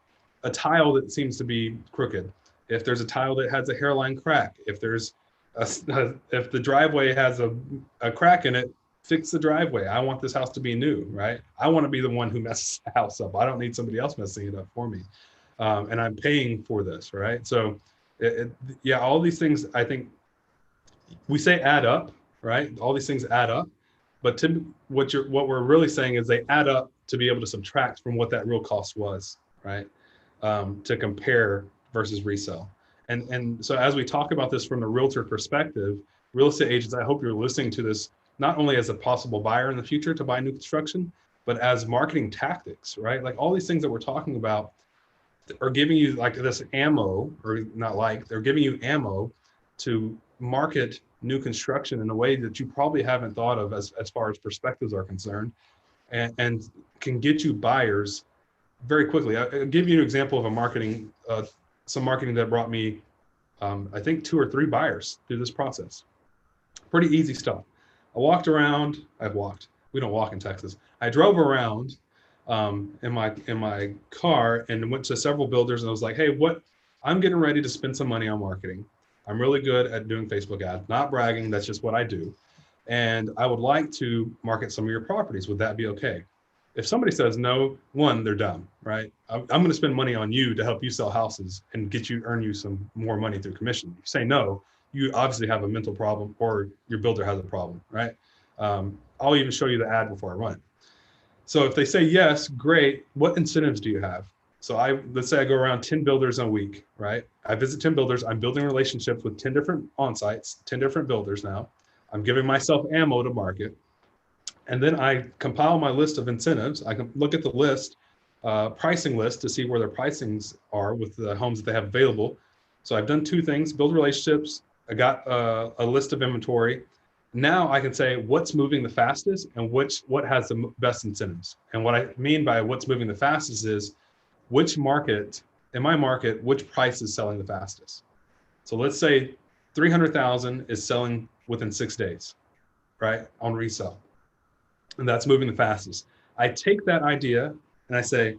a tile that seems to be crooked, if there's a tile that has a hairline crack, if the driveway has a crack in it, fix the driveway. I want this house to be new, right? I want to be the one who messes the house up. I don't need somebody else messing it up for me. And I'm paying for this, right? So all these things, I think we say add up, right? All these things add up, but what we're really saying is they add up to be able to subtract from what that real cost was, right? To compare versus resale. And so as we talk about this from the realtor perspective, real estate agents, I hope you're listening to this not only as a possible buyer in the future to buy new construction, but as marketing tactics, right? Like all these things that we're talking about are giving you like this ammo, or they're giving you ammo to market new construction in a way that you probably haven't thought of as far as perspectives are concerned, and can get you buyers very quickly. I'll give you an example of some marketing that brought me, I think 2 or 3 buyers through this process. Pretty easy stuff. We don't walk in Texas. I drove around in my car and went to several builders, and I was like, hey, I'm getting ready to spend some money on marketing. I'm really good at doing Facebook ads, not bragging, that's just what I do. And I would like to market some of your properties. Would that be okay? If somebody says no, one, they're dumb, right? I'm going to spend money on you to help you sell houses and earn you some more money through commission. If you say no, you obviously have a mental problem, or your builder has a problem, right? I'll even show you the ad before I run it. So if they say yes, great. What incentives do you have? So let's say I go around 10 builders a week, right? I visit 10 builders. I'm building relationships with 10 different on-sites, 10 different builders now. I'm giving myself ammo to market. And then I compile my list of incentives. I can look at the list, pricing list, to see where their pricings are with the homes that they have available. So I've done two things: build relationships. I got a list of inventory. Now I can say what's moving the fastest and what has the best incentives. And what I mean by what's moving the fastest is which market, in my market, which price is selling the fastest. So let's say 300,000 is selling within 6 days, right, on resale. And that's moving the fastest. I take that idea and I say,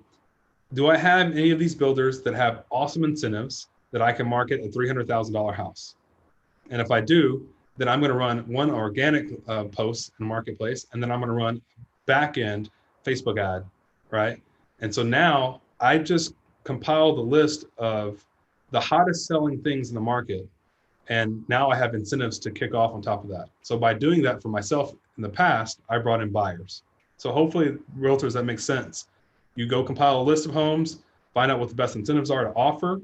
do I have any of these builders that have awesome incentives that I can market a $300,000 house? And if I do, then I'm going to run one organic post in the marketplace, and then I'm going to run back end Facebook ad, right? And so now I just compile the list of the hottest selling things in the market. And now I have incentives to kick off on top of that. So by doing that for myself in the past, I brought in buyers. So hopefully, realtors, that makes sense. You go compile a list of homes, find out what the best incentives are to offer,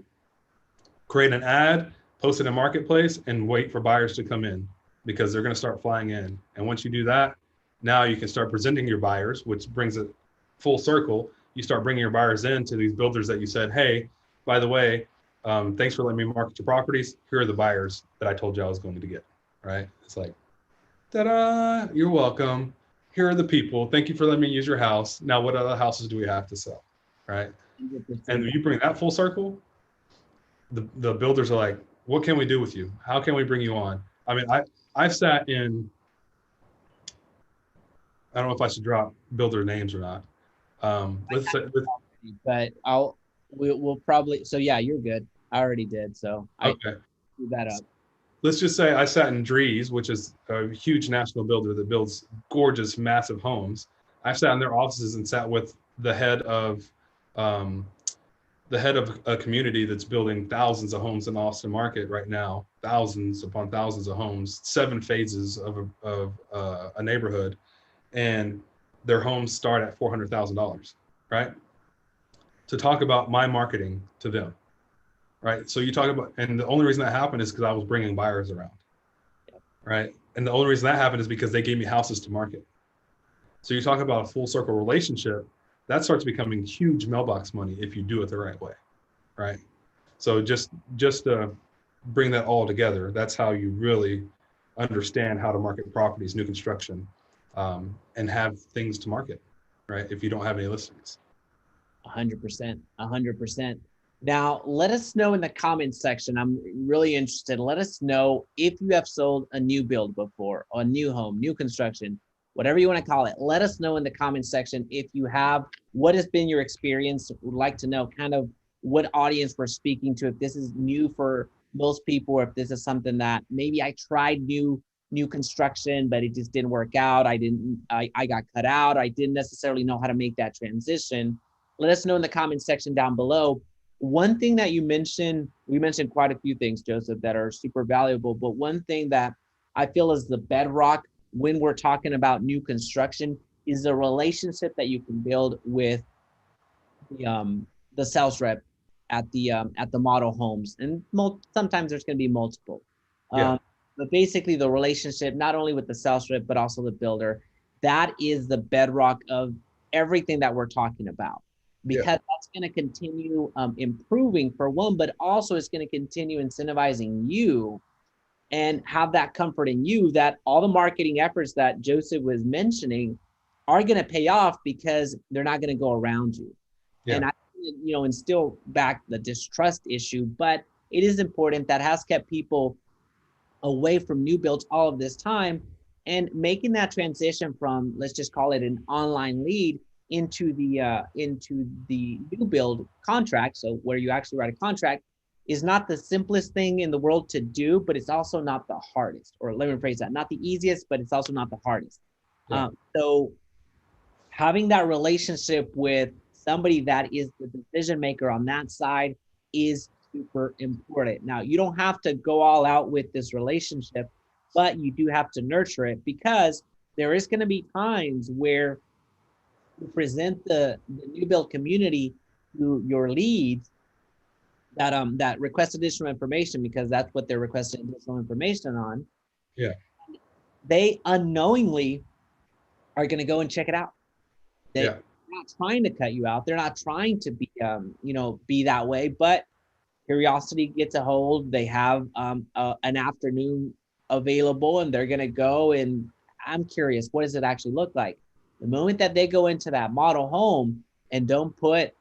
create an ad, post it in marketplace, and wait for buyers to come in, because they're going to start flying in. And once you do that, now you can start presenting your buyers, which brings it full circle. You start bringing your buyers in to these builders that you said, hey, by the way, thanks for letting me market your properties. Here are the buyers that I told you I was going to get, right? It's like, ta-da, you're welcome. Here are the people. Thank you for letting me use your house. Now, what other houses do we have to sell, right? 100%. And you bring that full circle, the builders are like, what can we do with you? How can we bring you on? I mean, I've sat in, I don't know if I should drop builder names or not. But we'll probably, so yeah, you're good. I already did. So I Okay. do that up. Let's just say I sat in Drees, which is a huge national builder that builds gorgeous, massive homes. I've sat in their offices and sat with the head of a community that's building thousands of homes in the Austin market right now, thousands upon thousands of homes, 7 phases of a neighborhood, and their homes start at $400,000, right? To talk about my marketing to them, right? So you talk about, and the only reason that happened is because I was bringing buyers around, right? And the only reason that happened is because they gave me houses to market. So you talk about a full circle relationship, that starts becoming huge mailbox money if you do it the right way, right? So just to bring that all together, that's how you really understand how to market properties, new construction, and have things to market, right? If you don't have any listings. 100%, 100%. Now, let us know in the comments section. I'm really interested. Let us know if you have sold a new build before, or a new home, new construction, whatever you want to call it. Let us know in the comments section if you have. What has been your experience? Would like to know kind of what audience we're speaking to, if this is new for most people, or if this is something that maybe I tried new construction, but it just didn't work out. I got cut out. I didn't necessarily know how to make that transition. Let us know in the comments section down below. One thing that you mentioned, we mentioned quite a few things, Joseph, that are super valuable, but one thing that I feel is the bedrock when we're talking about new construction is the relationship that you can build with the sales rep at the model homes, and sometimes there's going to be multiple. But basically, the relationship not only with the sales rep but also the builder, that is the bedrock of everything that we're talking about, because that's going to continue improving for one, but also it's going to continue incentivizing you and have that comfort in you that all the marketing efforts that Joseph was mentioning are going to pay off because they're not going to go around you. And I, instill back the distrust issue, but it is important. That has kept people away from new builds all of this time, and making that transition from, let's just call it an online lead, into the new build contract. So where you actually write a contract is not the simplest thing in the world to do, but it's also not the hardest, or let me rephrase that, not the easiest, but it's also not the hardest. So having that relationship with somebody that is the decision maker on that side is super important. Now, you don't have to go all out with this relationship, but you do have to nurture it, because there is going to be times where you present the new build community to your leads that request additional information, because that's what they're requesting additional information on. Yeah. They unknowingly are going to go and check it out. They're not trying to cut you out. They're not trying to be, be that way. But curiosity gets a hold. They have an afternoon available, and they're going to go. And I'm curious, what does it actually look like? The moment that they go into that model home and don't put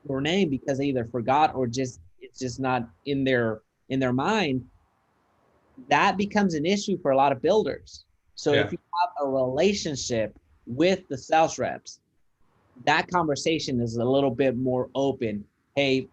your name because they either forgot or just it's just not in their mind, that becomes an issue for a lot of builders. So if you have a relationship with the sales reps, that conversation is a little bit more open. Hey,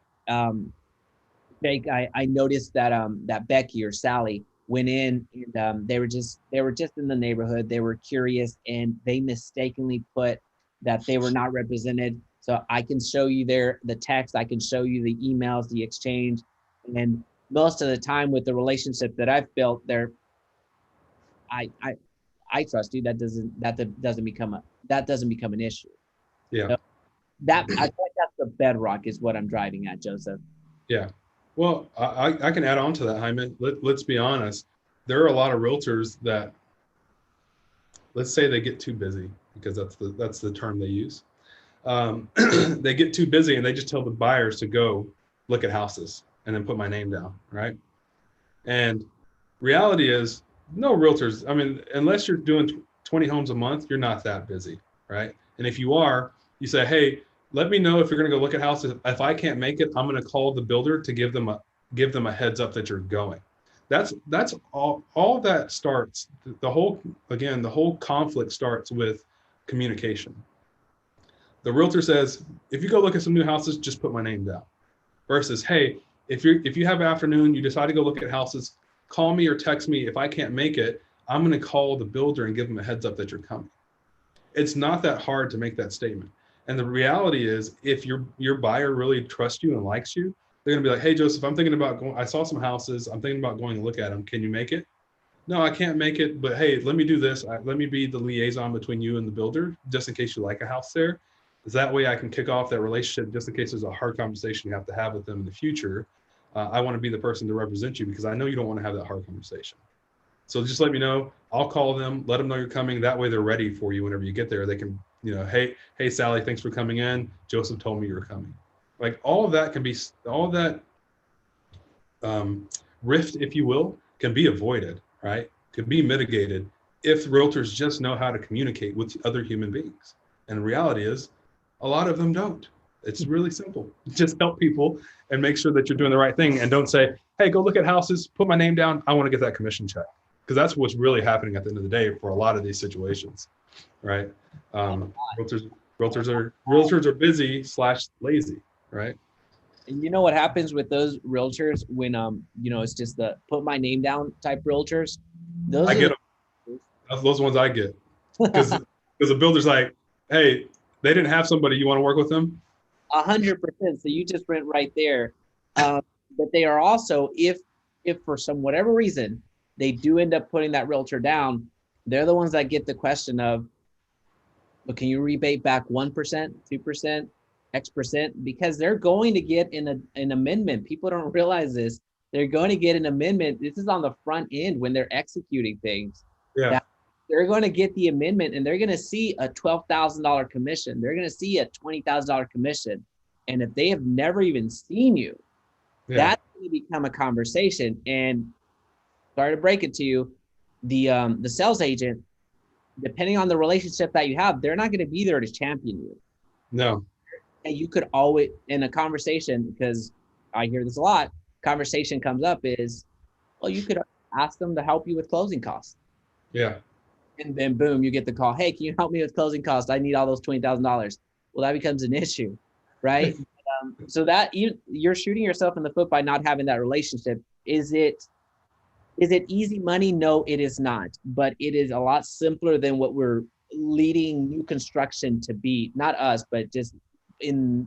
Jake, I noticed that that Becky or Sally went in, and they were just in the neighborhood. They were curious, and they mistakenly put that they were not represented. So I can show you the text. I can show you the emails, the exchange, and most of the time with the relationship that I've built there, I trust you. That doesn't become an issue. Yeah. So that I think that's the bedrock is what I'm driving at, Joseph. Yeah. Well, I can add on to that, Hyman. Let's be honest. There are a lot of realtors that, let's say they get too busy, because that's the term they use. They get too busy and they just tell the buyers to go look at houses and then put my name down, right? And reality is, no realtors, I mean, unless you're doing 20 homes a month, you're not that busy, right? And if you are, you say, hey, let me know if you're going to go look at houses. If I can't make it, I'm going to call the builder to give them a heads up that you're going. That's all that starts. The whole conflict starts with communication. The realtor says, if you go look at some new houses, just put my name down. Versus, hey, if you have an afternoon, you decide to go look at houses, call me or text me. If I can't make it, I'm going to call the builder and give them a heads up that you're coming. It's not that hard to make that statement. And the reality is, if your buyer really trusts you and likes you, they're going to be like, hey, Joseph, I'm thinking about going, I saw some houses. I'm thinking about going to look at them. Can you make it? No, I can't make it. But hey, let me do this. Let me be the liaison between you and the builder, just in case you like a house there. That way I can kick off that relationship, just in case there's a hard conversation you have to have with them in the future. I want to be the person to represent you, because I know you don't want to have that hard conversation. So just let me know. I'll call them, let them know you're coming. That way they're ready for you whenever you get there. They can, hey, Sally, thanks for coming in. Joseph told me you're coming. Like all of that rift, if you will, can be avoided, right? Can be mitigated if realtors just know how to communicate with other human beings. And the reality is, a lot of them don't. It's really simple. Just help people and make sure that you're doing the right thing, and don't say, hey, go look at houses, put my name down. I want to get that commission check. Because that's what's really happening at the end of the day for a lot of these situations, right? Realtors are busy / lazy, right? And you know what happens with those realtors when it's just the put my name down type realtors? I get them. Those ones I get. Because the builder's like, hey, they didn't have somebody, you want to work with them? 100%. So you just went right there. But they are also, if for whatever reason they do end up putting that realtor down, they're the ones that get the question of, well, can you rebate back 1%, 2%, X%? Because they're going to get an amendment. People don't realize this. They're going to get an amendment. This is on the front end when they're executing things. Yeah. They're going to get the amendment, and they're going to see a $12,000 commission. They're going to see a $20,000 commission. And if they have never even seen you, that's going to become a conversation. And sorry to break it to you, the sales agent, depending on the relationship that you have, they're not going to be there to champion you. No. And you could always, in a conversation, because I hear this a lot, conversation comes up is, well, you could ask them to help you with closing costs. Yeah. And then boom, you get the call. Hey, can you help me with closing costs? I need all those $20,000. Well, that becomes an issue, right? So that you're shooting yourself in the foot by not having that relationship. Is it easy money? No, it is not. But it is a lot simpler than what we're leading new construction to be, not us, but just in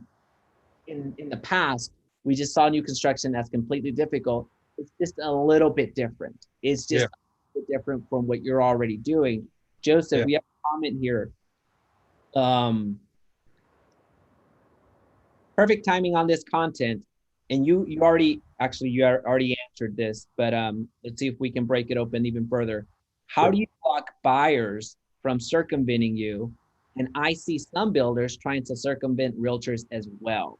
the past, we just saw new construction as completely difficult. It's just a little bit different. It's just Yeah. a bit different from what you're already doing. Joseph, Yeah. we have a comment here. Perfect timing on this content. And you already answered this, but let's see if we can break it open even further. How do you block buyers from circumventing you? And I see some builders trying to circumvent realtors as well.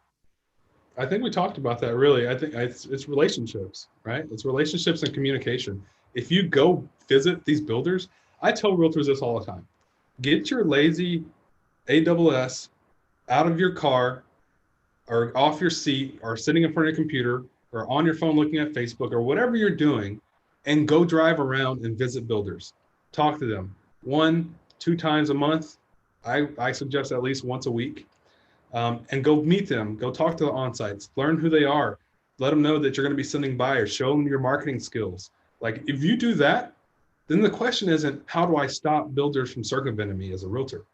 I think we talked about that really. I think it's relationships, right? It's relationships and communication. If you go visit these builders, I tell realtors this all the time. Get your lazy AWS out of your car or off your seat or sitting in front of your computer or on your phone looking at Facebook or whatever you're doing, and go drive around and visit builders. Talk to them 1-2 times a month. I suggest at least once a week. And go meet them, go talk to the on-sites, learn who they are, let them know that you're going to be sending buyers, show them your marketing skills. Like if you do that, then the question isn't, how do I stop builders from circumventing me as a realtor?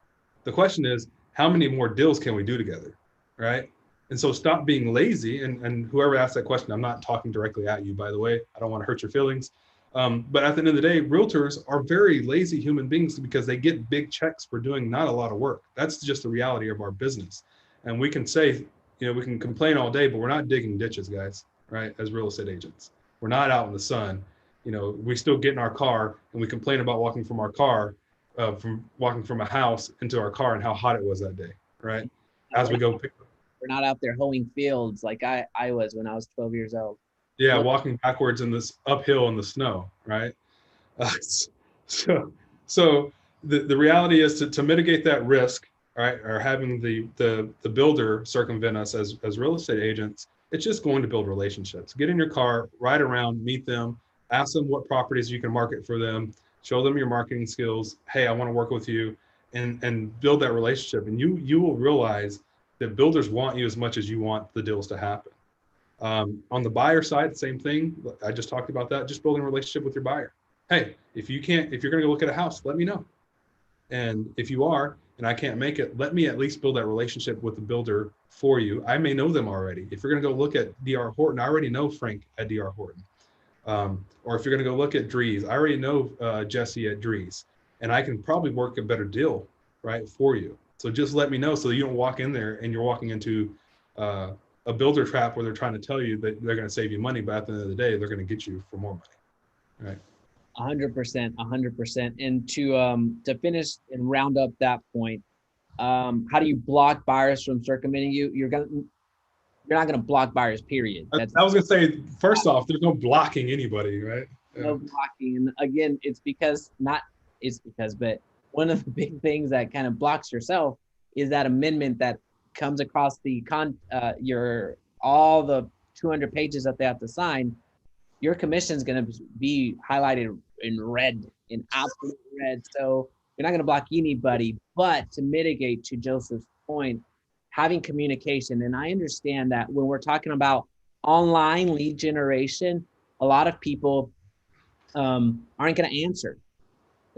The question is, how many more deals can we do together, right? And so stop being lazy. And whoever asked that question, I'm not talking directly at you, by the way. I don't want to hurt your feelings. But at the end of the day, realtors are very lazy human beings because they get big checks for doing not a lot of work. That's just the reality of our business. And we can say, we can complain all day, but we're not digging ditches, guys, right? As real estate agents, we're not out in the sun. We still get in our car and we complain about walking from our car, from walking from a house into our car and how hot it was that day, right? As we go. We're not out there hoeing fields like I was when I was 12 years old. Yeah, walking backwards in this uphill in the snow, right? So the reality is to mitigate that risk, right, or having the builder circumvent us as real estate agents, it's just going to build relationships. Get in your car, ride around, meet them, ask them what properties you can market for them, show them your marketing skills. Hey, I want to work with you, and build that relationship. And you will realize that builders want you as much as you want the deals to happen. On the buyer side, same thing. I just talked about that. Just building a relationship with your buyer. Hey, if you're going to go look at a house, let me know. And if you are, and I can't make it, let me at least build that relationship with the builder for you. I may know them already. If you're going to go look at DR Horton, I already know Frank at DR Horton. Or if you're going to go look at Dries, I already know Jesse at Dries, and I can probably work a better deal, right, for you. So just let me know so you don't walk in there and you're walking into a builder trap where they're trying to tell you that they're going to save you money, but at the end of the day, they're going to get you for more money, right? 100%. And to finish and round up that point, how do you block buyers from circumventing you? You're not going to block buyers, period. I was going to say, first off, there's no blocking anybody, right? No blocking. And again, but one of the big things that kind of blocks yourself is that amendment that comes across all the 200 pages that they have to sign. Your commission is going to be highlighted in red, in absolute red. So you're not going to block anybody. But to mitigate, to Joseph's point, having communication. And I understand that when we're talking about online lead generation, a lot of people aren't going to answer.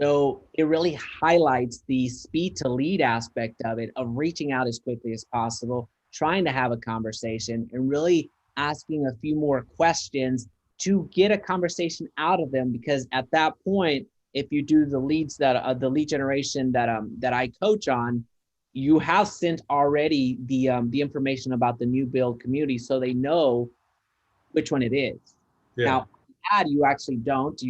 So it really highlights the speed to lead aspect of it, of reaching out as quickly as possible, trying to have a conversation, and really asking a few more questions to get a conversation out of them. Because at that point, if you do the leads the lead generation that I coach on, you have sent already the information about the new build community, so they know which one it is. Yeah. Now, ad, you actually don't.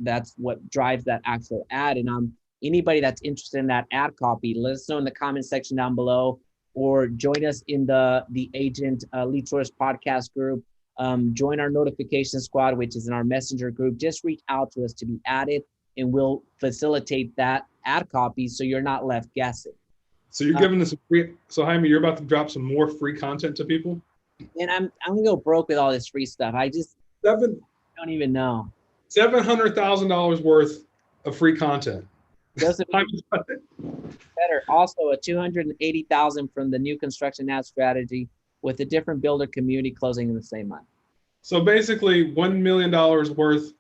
That's what drives that actual ad. And anybody that's interested in that ad copy, let us know in the comment section down below, or join us in the Agent Lead Source podcast group. Join our notification squad, which is in our messenger group. Just reach out to us to be added, and we'll facilitate that ad copy so you're not left guessing. So you're giving us so Jaime, you're about to drop some more free content to people? And I'm gonna go broke with all this free stuff. I just don't even know. $700,000 worth of free content. Better. Also, a $280,000 from the new construction ad strategy with a different builder community closing in the same month. So basically, $1 million worth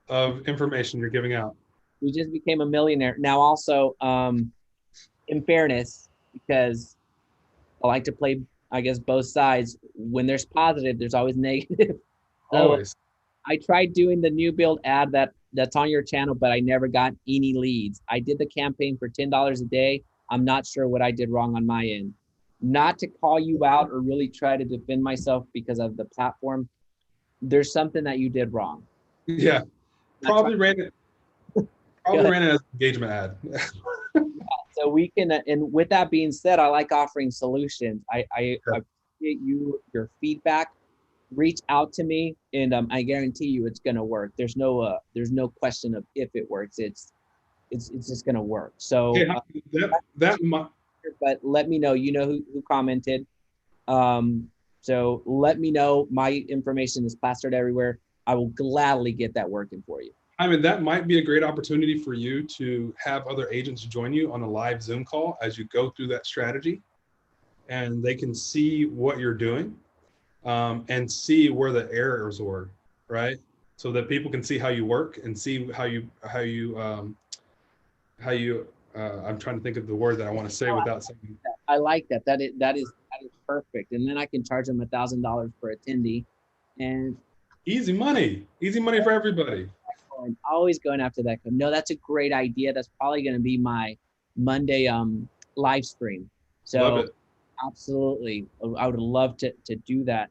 of information you're giving out. we just became a millionaire. Now, also, in fairness, because I like to play, I guess, both sides. When there's positive, there's always negative. So Always. I tried doing the new build ad that's on your channel, but I never got any leads. I did the campaign for $10 a day. I'm not sure what I did wrong on my end. Not to call you out or really try to defend myself because of the platform. There's something that you did wrong. Yeah. Not trying Probably ran it. Go Probably ahead. ran it as an engagement ad. So we can, and with that being said, I like offering solutions. I Yeah. appreciate your feedback. Reach out to me, and I guarantee you it's gonna work. There's no question of if it works. It's just gonna work. Hey, So, that might, but let me know. You know who commented. So let me know. My information is plastered everywhere. I will gladly get that working for you. I mean, that might be a great opportunity for you to have other agents join you on a live Zoom call as you go through that strategy, and they can see what you're doing, and see where the errors were, right? So that people can see how you work and see how you. I'm trying to think of the word that I want to say without saying. I like that. That is perfect. And then I can charge them $1,000 per attendee, and Easy money for everybody. I'm always going after that. No, that's a great idea. That's probably going to be my Monday live stream. Love So it. absolutely, I would love to do that.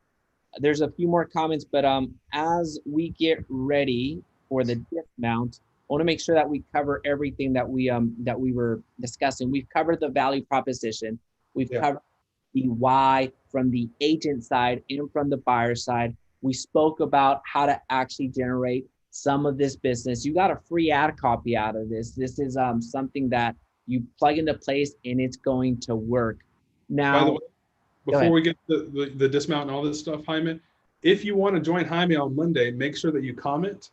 There's a few more comments, but as we get ready for the dismount, I want to make sure that we cover everything that we were discussing. We've covered the value proposition. We've Yeah. covered the why from the agent side and from the buyer side. We spoke about how to actually generate some of this business. You got a free ad copy out of this. This is something that you plug into place and it's going to work. By the Now, way, go before ahead. we get the dismount and all this stuff, Jaime, if you want to join Jaime on Monday, make sure that you comment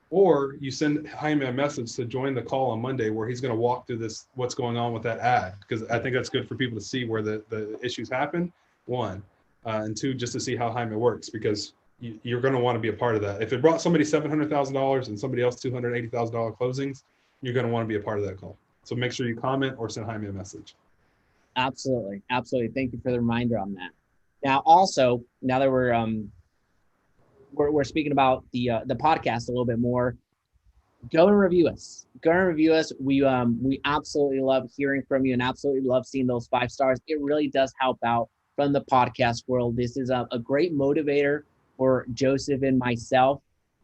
or you send Jaime a message to join the call on Monday where he's going to walk through this, what's going on with that ad, because I think that's good for people to see where the issues happen, one, and two, just to see how Jaime works, because you're going to want to be a part of that. If it brought somebody $700,000 and somebody else $280,000 closings, you're going to want to be a part of that call. So make sure you comment or send Jaime a message. Absolutely. Absolutely. Thank you for the reminder on that. Now, also, now that we're speaking about the podcast a little bit more, go and review us. Go and review us. We absolutely love hearing from you and absolutely love seeing those 5 stars. It really does help out from the podcast world. This is a great motivator for Joseph and myself.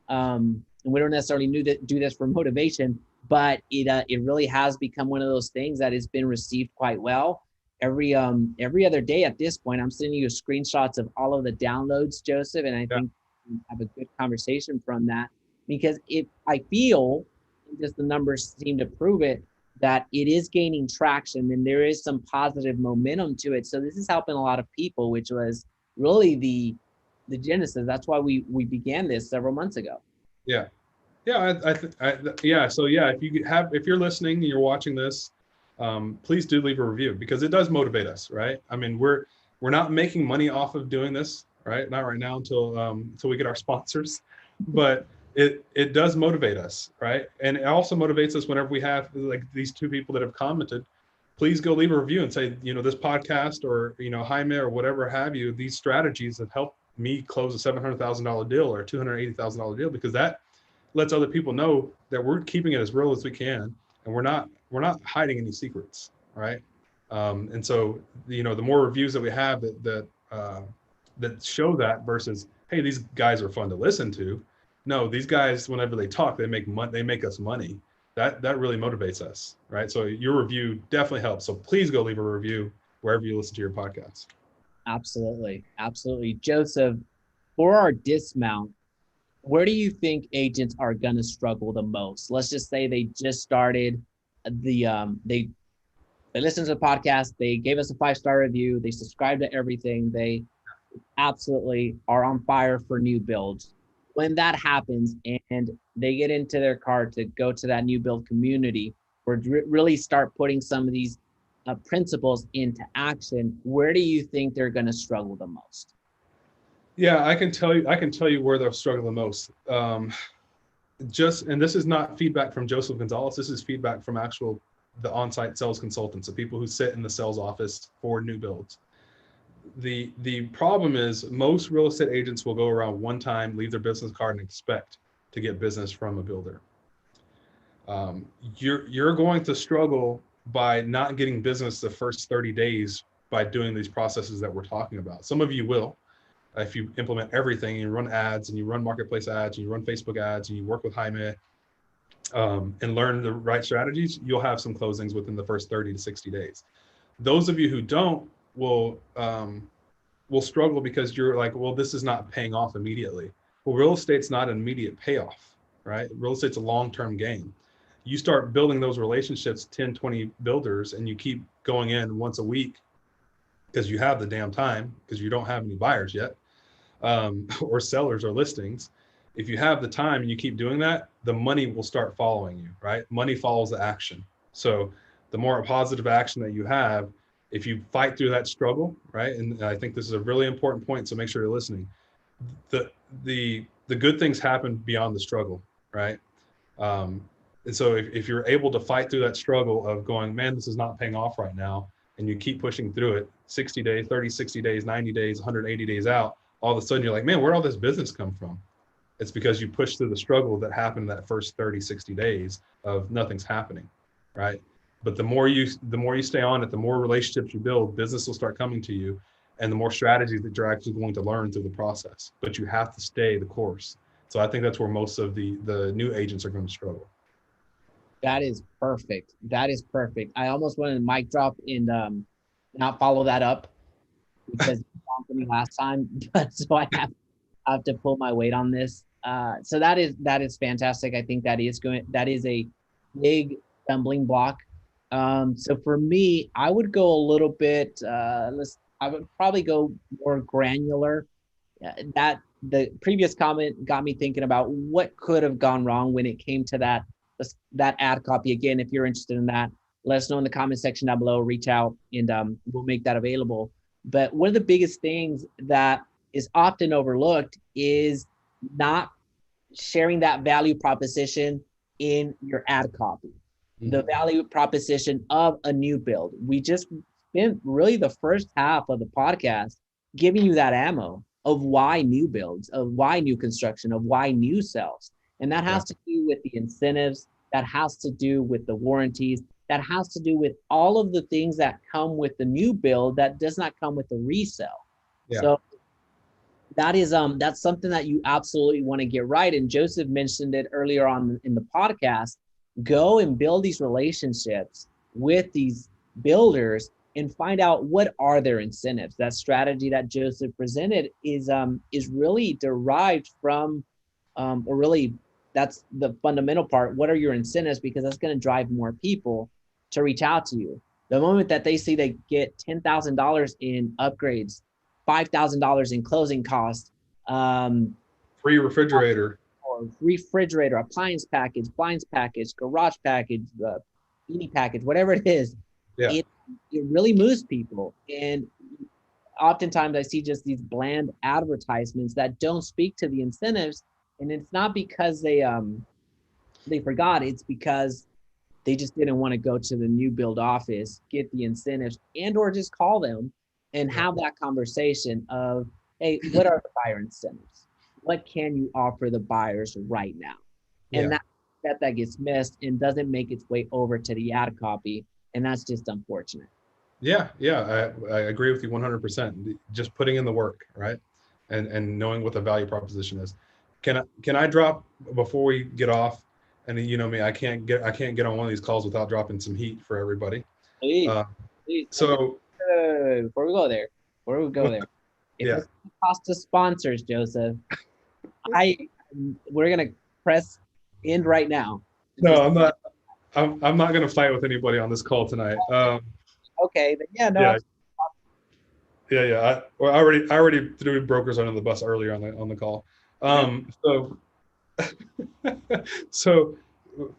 And we don't necessarily do this for motivation, but it really has become one of those things that has been received quite well. Every other day at this point, I'm sending you screenshots of all of the downloads, Joseph, and I think we have a good conversation from that, because if I feel, just the numbers seem to prove it, that it is gaining traction and there is some positive momentum to it. So this is helping a lot of people, which was really the genesis. That's why we began this several months ago. Yeah. Yeah. Yeah. So yeah, if you're listening and you're watching this, please do leave a review, because it does motivate us, right? I mean, we're not making money off of doing this, right? Not right now until we get our sponsors, but it does motivate us, right? And it also motivates us whenever we have like these 2 people that have commented. Please go leave a review and say, this podcast or Jaime or whatever have you, these strategies have helped me close a $700,000 deal or a $280,000 deal, because that lets other people know that we're keeping it as real as we can, and we're not hiding any secrets, right? And so the more reviews that we have that show that, versus, hey, these guys are fun to listen to. No, these guys, whenever they talk, they make us money. That really motivates us, right? So your review definitely helps. So please go leave a review wherever you listen to your podcast. Absolutely. Absolutely. Joseph, for our dismount, where do you think agents are going to struggle the most? Let's just say they just started they listened to the podcast, they gave us a 5-star review, they subscribed to everything, they absolutely are on fire for new builds. When that happens and they get into their car to go to that new build community or really start putting some of these principles into action, where do you think they're going to struggle the most? Yeah, I can tell you where they'll struggle the most. and this is not feedback from Joseph Gonzalez. This is feedback from the on-site sales consultants, the people who sit in the sales office for new builds. The problem is most real estate agents will go around one time, leave their business card, and expect to get business from a builder. You're going to struggle by not getting business the first 30 days by doing these processes that we're talking about. Some of you will, if you implement everything, and you run ads and you run marketplace ads and you run Facebook ads and you work with Jaime and learn the right strategies, you'll have some closings within the first 30 to 60 days. Those of you who don't will struggle because you're like, well, this is not paying off immediately. Well, real estate's not an immediate payoff, right? Real estate's a long-term game. You start building those relationships, 10, 20 builders, and you keep going in once a week because you have the damn time, because you don't have any buyers yet, or sellers or listings. If you have the time and you keep doing that, the money will start following you, right? Money follows the action. So the more positive action that you have, if you fight through that struggle, right? And I think this is a really important point, so make sure you're listening. The good things happen beyond the struggle, right? And so if you're able to fight through that struggle of going, man, this is not paying off right now, and you keep pushing through it, 60 days, 30, 60 days, 90 days, 180 days out, all of a sudden you're like, man, where'd all this business come from? It's because you pushed through the struggle that happened that first 30, 60 days of nothing's happening, right? But the more you stay on it, the more relationships you build, business will start coming to you, and the more strategies that you're actually going to learn through the process. But you have to stay the course. So I think that's where most of the new agents are going to struggle. That is perfect. That is perfect. I almost wanted to mic drop and not follow that up because it was for me last time, but so I have to pull my weight on this. So that is fantastic. I think that is a big stumbling block. So for me, I would go a little bit. I would probably go more granular. That the previous comment got me thinking about what could have gone wrong when it came to that ad copy. Again, if you're interested in that, let us know in the comment section down below. Reach out and we'll make that available. But one of the biggest things that is often overlooked is not sharing that value proposition in your ad copy. Mm-hmm. The value proposition of a new build. We just spent really the first half of the podcast giving you that ammo of why new builds, of why new construction, of why new sales. And that has to do with the incentives, that has to do with the warranties, that has to do with all of the things that come with the new build that does not come with the resale. Yeah. So that is that's something that you absolutely want to get right. And Joseph mentioned it earlier on in the podcast. Go and build these relationships with these builders and find out what are their incentives. That strategy that Joseph presented is really derived from, or really that's the fundamental part. What are your incentives? Because that's going to drive more people to reach out to you. The moment that they see they get $10,000 in upgrades, $5,000 in closing costs, free refrigerator, appliance package, blinds package, garage package, beanie package, whatever it is, it really moves people. And oftentimes I see just these bland advertisements that don't speak to the incentives. And it's not because they forgot, it's because they just didn't want to go to the new build office, get the incentives, and or just call them and have that conversation of, hey, what are the buyer incentives? What can you offer the buyers right now? And that gets missed and doesn't make its way over to the ad copy. And that's just unfortunate. Yeah, I agree with you 100%. Just putting in the work, right? And knowing what the value proposition is. Can I drop before we get off? And you know me, I can't get on one of these calls without dropping some heat for everybody. Please. So before we go there, if it's cost of sponsors, Joseph, we're gonna press end right now. No, I'm not. I'm not gonna fight with anybody on this call tonight. Okay, then I already threw brokers under the bus earlier on the call. So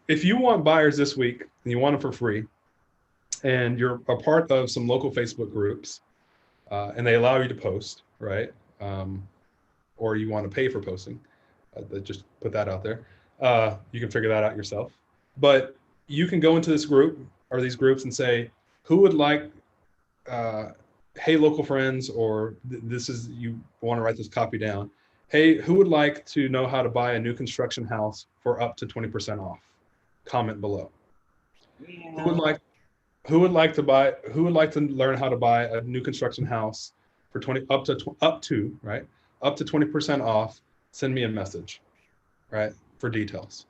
if you want buyers this week and you want them for free, and you're a part of some local Facebook groups, and they allow you to post, right? Or you want to pay for posting, just put that out there. You can figure that out yourself. But you can go into this group or these groups and say, who would like, hey, local friends, or this is, you want to write this copy down. Hey, who would like to know how to buy a new construction house for up to 20% off? Comment below. Yeah. Who would like to learn how to buy a new construction house for up to 20% off? Send me a message, right, for details.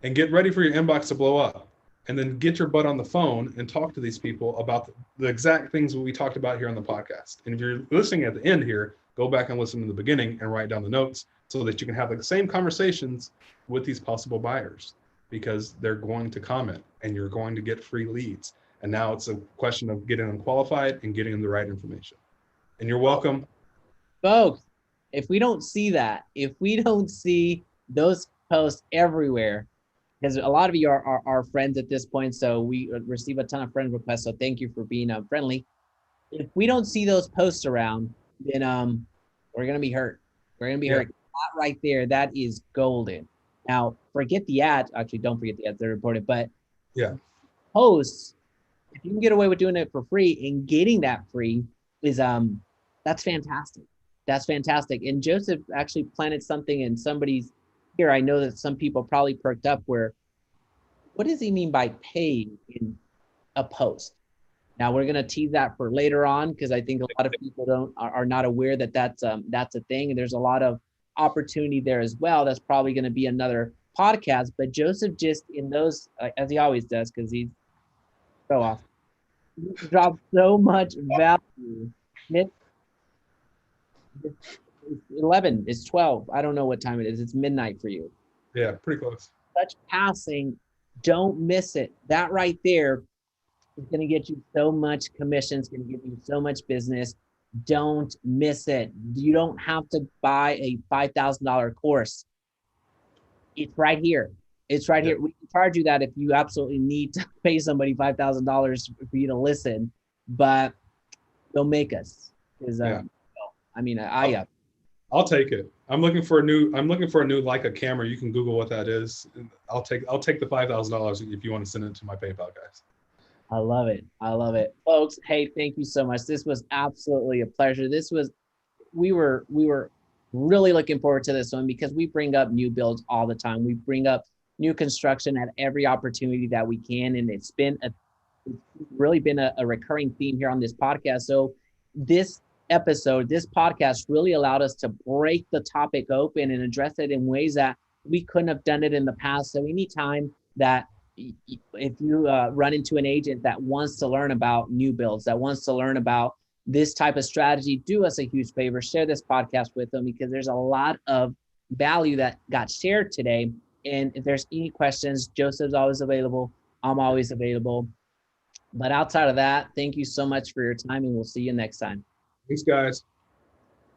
And get ready for your inbox to blow up. And then get your butt on the phone and talk to these people about the exact things that we talked about here on the podcast. And if you're listening at the end here, go back and listen to the beginning and write down the notes so that you can have the same conversations with these possible buyers, because they're going to comment and you're going to get free leads. And now it's a question of getting them qualified and getting them the right information. And you're welcome. Folks, if we don't see those posts everywhere, because a lot of you are friends at this point, so we receive a ton of friend requests, so thank you for being friendly. If we don't see those posts around, then we're gonna be hurt. We're gonna be hurt. That right there, that is golden. Now, forget the ads. Actually, don't forget the ads, they're important. But posts, if you can get away with doing it for free and getting that free, is that's fantastic. That's fantastic. And Joseph actually planted something in somebody's here. I know that some people probably perked up where, what does he mean by paying in a post? Now we're going to tease that for later on, because I think a lot of people are not aware that that's a thing. And there's a lot of opportunity there as well. That's probably going to be another podcast. But Joseph just in those, as he always does, because he's so awesome, he dropped so much value. It's 11, it's 12. I don't know what time it is. It's midnight for you. Yeah, pretty close. Such passing, don't miss it. That right there is going to get you so much commission. It's going to give you so much business. Don't miss it. You don't have to buy a $5,000 course. It's right here. It's right here. We can charge you that if you absolutely need to pay somebody $5,000 for you to listen, but they'll make us. Because I mean, I'll take it. I'm looking for a new Leica camera. You can Google what that is. I'll take the $5,000 if you want to send it to my PayPal, guys. I love it. I love it. Folks, hey, thank you so much. This was absolutely a pleasure. We were really looking forward to this one, because we bring up new builds all the time. We bring up new construction at every opportunity that we can. And it's really been a recurring theme here on this podcast. So this podcast really allowed us to break the topic open and address it in ways that we couldn't have done it in the past. So anytime that if you run into an agent that wants to learn about new builds, that wants to learn about this type of strategy, do us a huge favor, share this podcast with them, because there's a lot of value that got shared today. And if there's any questions, Joseph's always available. I'm always available. But outside of that, thank you so much for your time, and we'll see you next time. Thanks, guys.